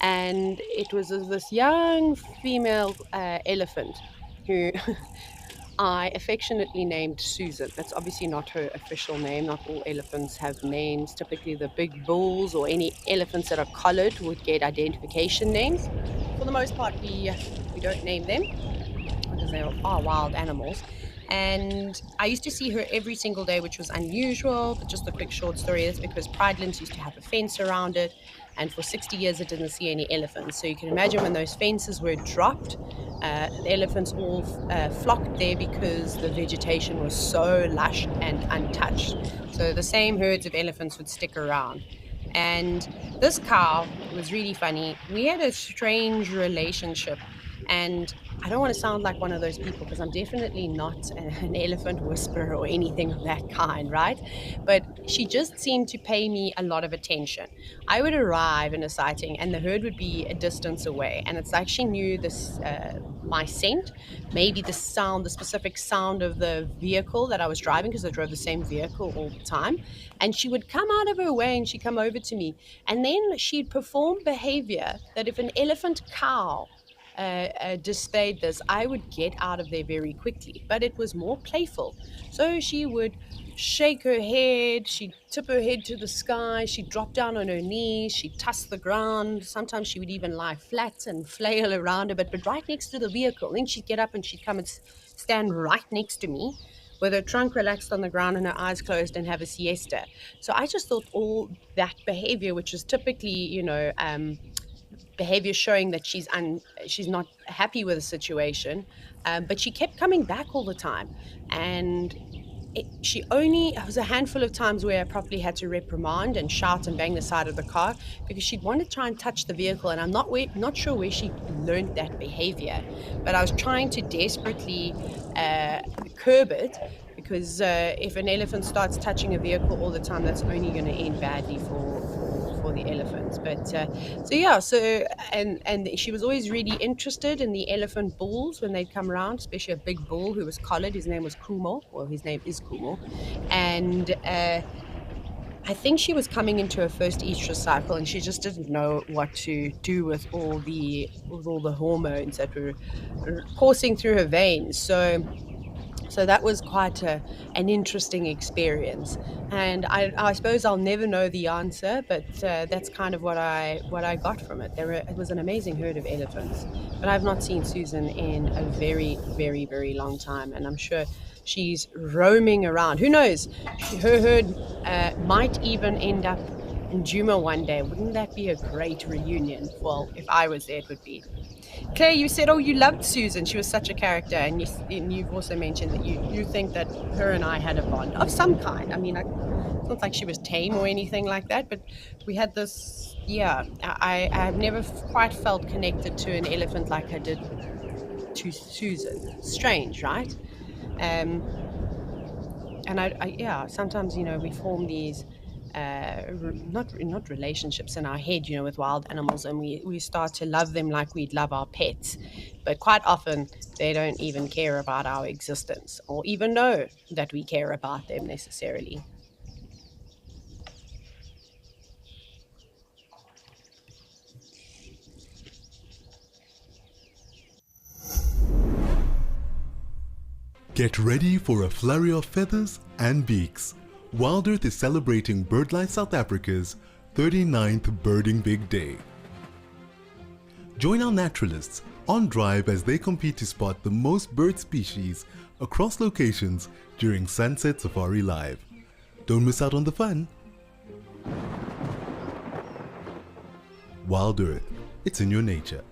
And it was this young female elephant who I affectionately named Susan. That's obviously not her official name. Not all elephants have names. Typically the big bulls or any elephants that are collared would get identification names. For the most part, we don't name them because they are wild animals. And I used to see her every single day, which was unusual. But just a quick short story, that's because Pridelands used to have a fence around it. And for 60 years, it didn't see any elephants. So you can imagine when those fences were dropped, the elephants all flocked there because the vegetation was so lush and untouched. So the same herds of elephants would stick around. And this cow was really funny. We had a strange relationship. And I don't want to sound like one of those people because I'm definitely not an elephant whisperer or anything of that kind, right? But she just seemed to pay me a lot of attention. I would arrive in a sighting and the herd would be a distance away. And it's like she knew this, my scent, maybe the sound, the specific sound of the vehicle that I was driving because I drove the same vehicle all the time. And she would come out of her way and she'd come over to me. And then she'd perform behavior that if an elephant cow displayed this, I would get out of there very quickly. But it was more playful. So she would shake her head, she'd tip her head to the sky, she'd drop down on her knees, she'd tuss the ground. Sometimes she would even lie flat and flail around a bit, but right next to the vehicle. Then she'd get up and she'd come and stand right next to me with her trunk relaxed on the ground and her eyes closed and have a siesta. So I just thought all that behavior, which is typically, behavior showing that she's not happy with the situation, but she kept coming back all the time. And it was a handful of times where I probably had to reprimand and shout and bang the side of the car because she'd want to try and touch the vehicle. And I'm not sure where she learned that behavior, but I was trying to desperately curb it because if an elephant starts touching a vehicle all the time, that's only going to end badly for the elephants. But and she was always really interested in the elephant bulls when they'd come around, especially a big bull who was collared. His name was Kumo. Well, his name is Kumo, and I think she was coming into her first estrus cycle, and she just didn't know what to do with all the hormones that were coursing through her veins. So that was quite an interesting experience, and I suppose I'll never know the answer, but that's kind of what I got from it. It was an amazing herd of elephants, but I've not seen Susan in a very, very, very long time, and I'm sure she's roaming around. Who knows? Her herd might even end up in Juma one day. Wouldn't that be a great reunion? Well, if I was there, it would be. Claire, you said, you loved Susan. She was such a character. And you've also mentioned that you think that her and I had a bond of some kind. I mean, it's not like she was tame or anything like that, but we had this, I've never quite felt connected to an elephant like I did to Susan. Strange, right? And sometimes, we form these not relationships in our head, with wild animals, and we start to love them like we'd love our pets. But quite often they don't even care about our existence or even know that we care about them necessarily.
Get ready for a flurry of feathers and beaks. WildEarth is celebrating BirdLife South Africa's 39th Birding Big Day. Join our naturalists on drive as they compete to spot the most bird species across locations during Sunset Safari Live. Don't miss out on the fun. WildEarth, it's in your nature.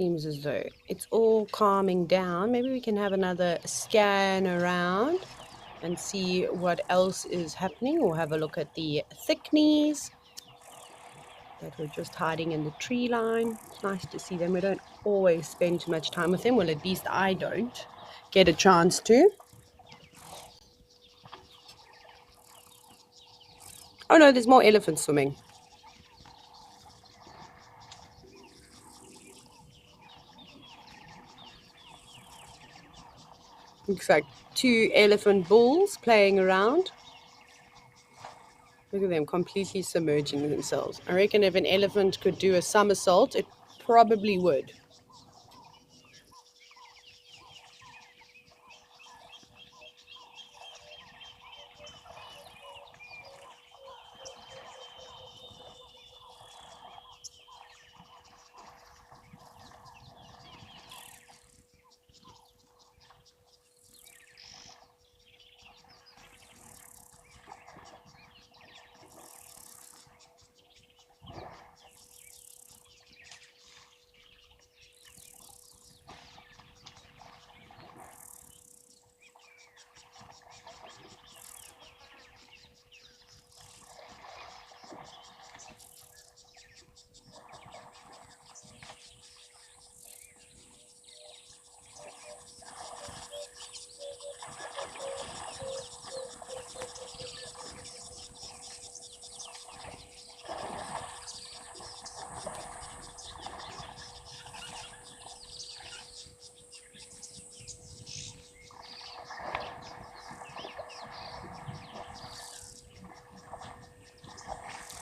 seems as though it's all calming down. Maybe we can have another scan around and see what else is happening, or have a look at the thickneys that were just hiding in the tree line. It's nice to see them. We don't always spend too much time with them. Well, at least I don't get a chance to. Oh no, there's more elephants swimming. Looks like 2 elephant bulls playing around. Look at them completely submerging themselves. I reckon if an elephant could do a somersault, it probably would.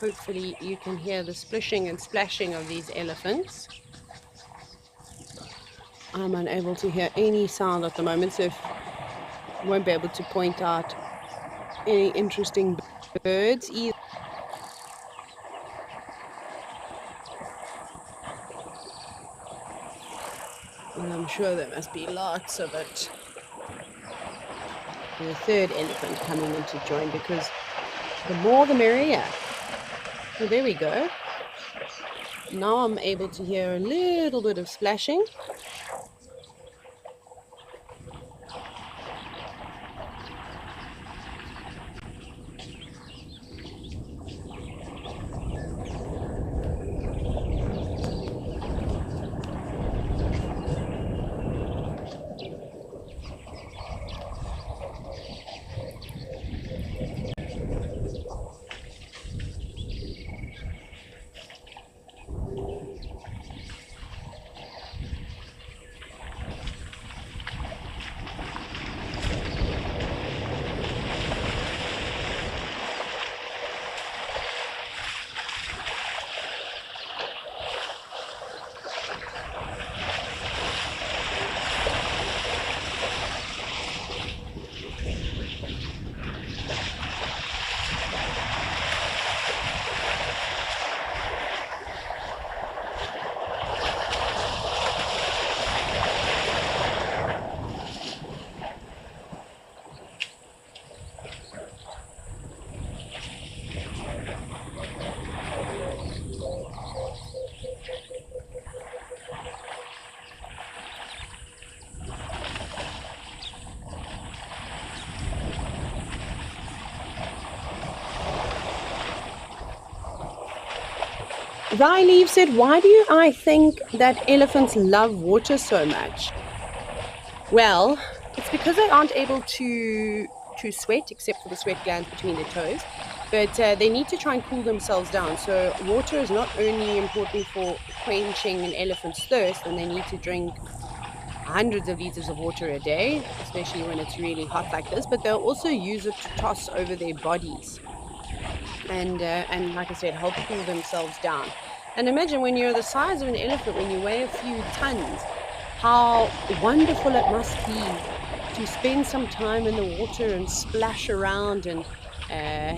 Hopefully you can hear the splishing and splashing of these elephants. I'm unable to hear any sound at the moment, so I won't be able to point out any interesting birds either. And I'm sure there must be lots of it. And a third elephant coming in to join, because the more the merrier. Oh, there we go. Now I'm able to hear a little bit of splashing. Riley said, why do I think that elephants love water so much? Well, it's because they aren't able to sweat, except for the sweat glands between their toes. But they need to try and cool themselves down. So water is not only important for quenching an elephant's thirst, and they need to drink hundreds of liters of water a day, especially when it's really hot like this, but they'll also use it to toss over their bodies. And like I said, help cool themselves down. And imagine when you're the size of an elephant, when you weigh a few tons, how wonderful it must be to spend some time in the water and splash around and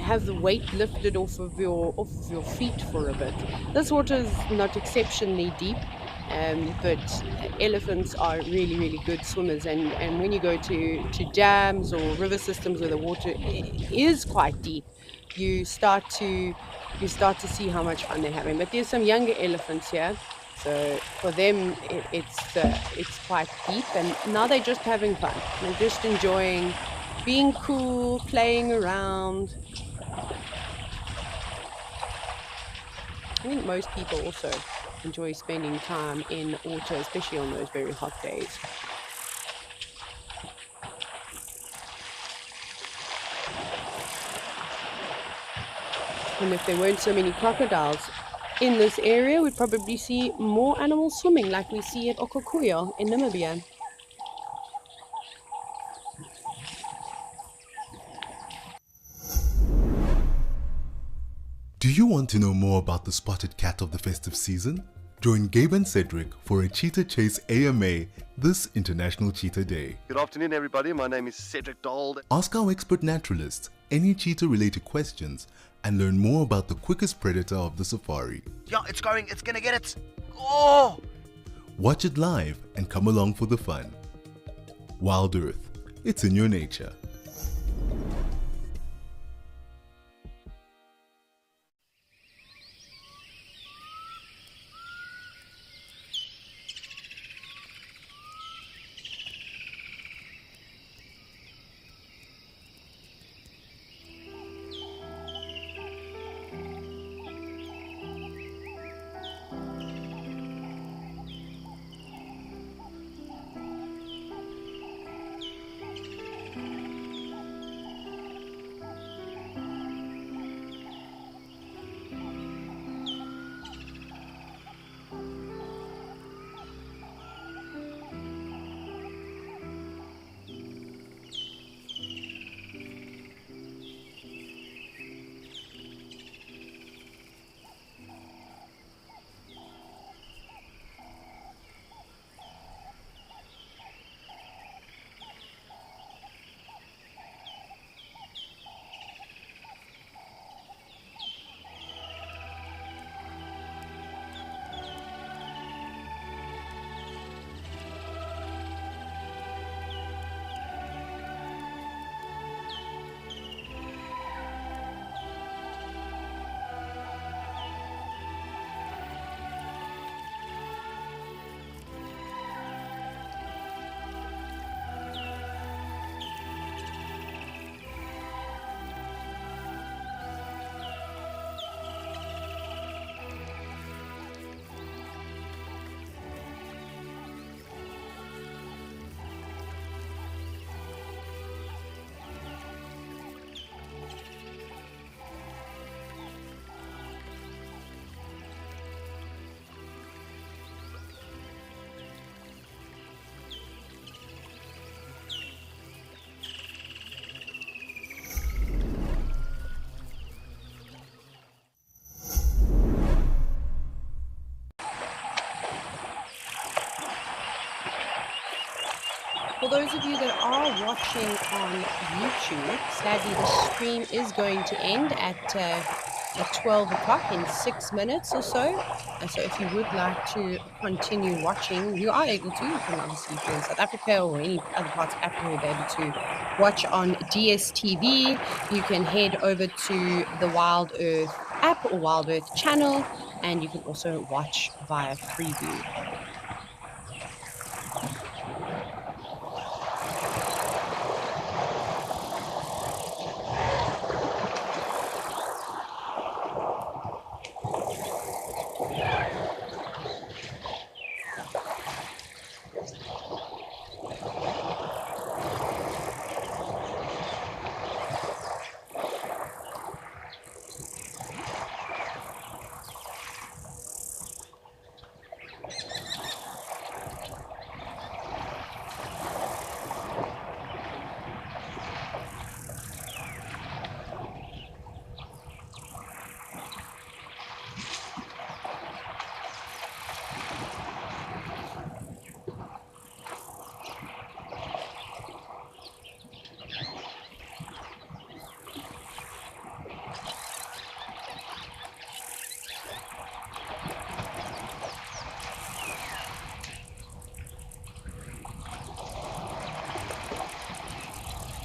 have the weight lifted off of your feet for a bit. This water is not exceptionally deep, but elephants are really, really good swimmers. And when you go to dams or river systems where the water is quite deep, you start to see how much fun they're having. But there's some younger elephants here, So for them, it's quite deep, and now they're just having fun. They're just enjoying being cool, playing around. I think most people also enjoy spending time in water, especially on those very hot days. And if there weren't so many crocodiles in this area, we'd probably see more animals swimming like we see at Okokuyo in Namibia.
Do you want to know more about the spotted cat of the festive season? Join Gabe and Cedric for a Cheetah Chase AMA this International Cheetah Day.
Good afternoon, everybody. My name is Cedric Dold.
Ask our expert naturalists any cheetah-related questions and learn more about the quickest predator of the safari.
Yeah, it's gonna get it. Oh!
Watch it live and come along for the fun. Wild Earth, it's in your nature.
For those of you that are watching on YouTube, sadly the stream is going to end at 12 o'clock in 6 minutes or so. So if you would like to continue watching, you are able to. You can obviously, if you're in South Africa or any other parts of Africa, you'll be able to watch on DSTV. You can head over to the Wild Earth app or Wild Earth channel, and you can also watch via Freeview.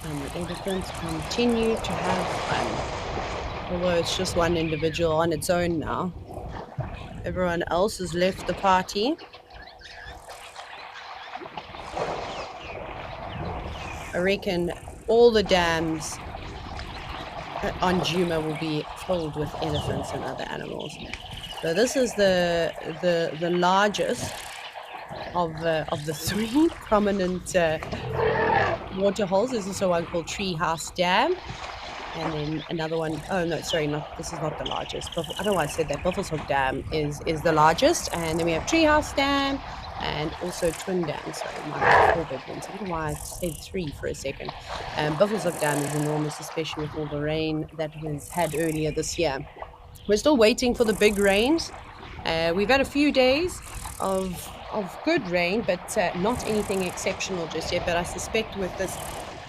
And the elephants continue to have fun. Although it's just one individual on its own now. Everyone else has left the party. I reckon all the dams on Juma will be filled with elephants and other animals. So this is the largest of the three prominent waterholes. There's also one called Treehouse Dam, and then another one. Oh no, sorry, this is not the largest. I don't know why I said that. Buffelshoek Dam is the largest, and then we have Treehouse Dam and also Twin Dam. Sorry, my four big ones. I don't know why I said three for a second. Buffelshoek Dam is enormous, especially with all the rain that was had earlier this year. We're still waiting for the big rains. We've had a few days of good rain, but not anything exceptional just yet. But I suspect with this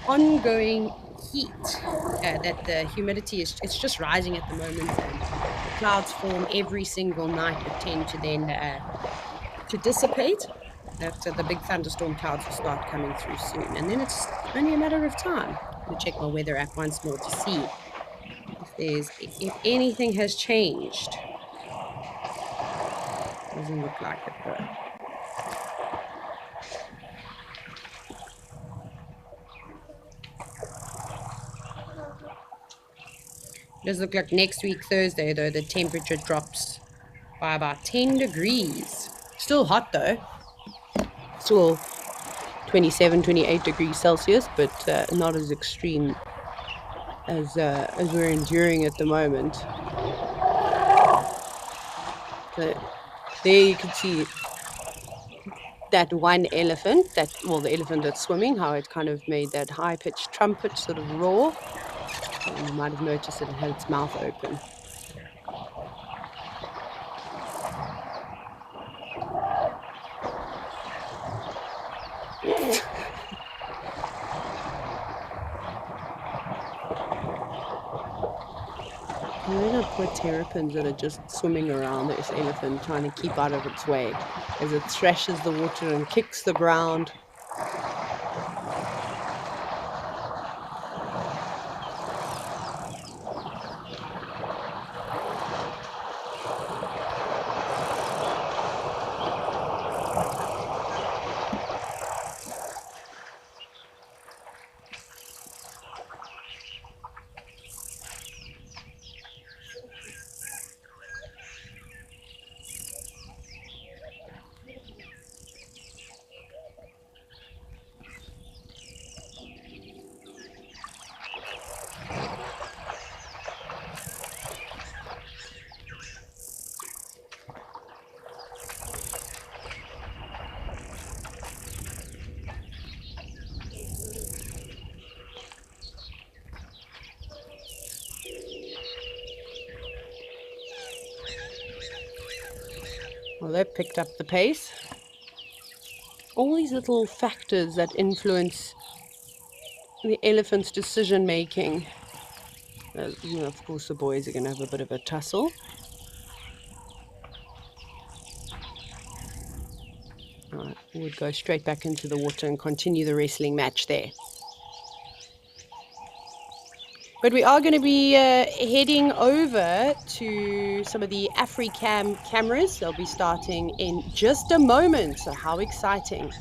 ongoing heat that the humidity it's just rising at the moment, and the clouds form every single night but tend to then to dissipate. That the big thunderstorm clouds will start coming through soon, and then it's only a matter of time. I'm going to check my weather app once more to see if anything has changed. Doesn't look like it though. It does look like next week Thursday though the temperature drops by about 10 degrees. Still hot though. Still 27, 28 degrees Celsius, but not as extreme as we're enduring at the moment. So there you can see that one elephant, the elephant that's swimming, how it kind of made that high-pitched trumpet sort of roar. And you might have noticed that it had its mouth open. They're going to put terrapins that are just swimming around this elephant, trying to keep out of its way as it thrashes the water and kicks the ground. Well, they've picked up the pace. All these little factors that influence the elephant's decision making. Of course, the boys are going to have a bit of a tussle. All right, we would go straight back into the water and continue the wrestling match there. But we are going to be heading over to some of the AfriCam cameras. They'll be starting in just a moment, so how exciting.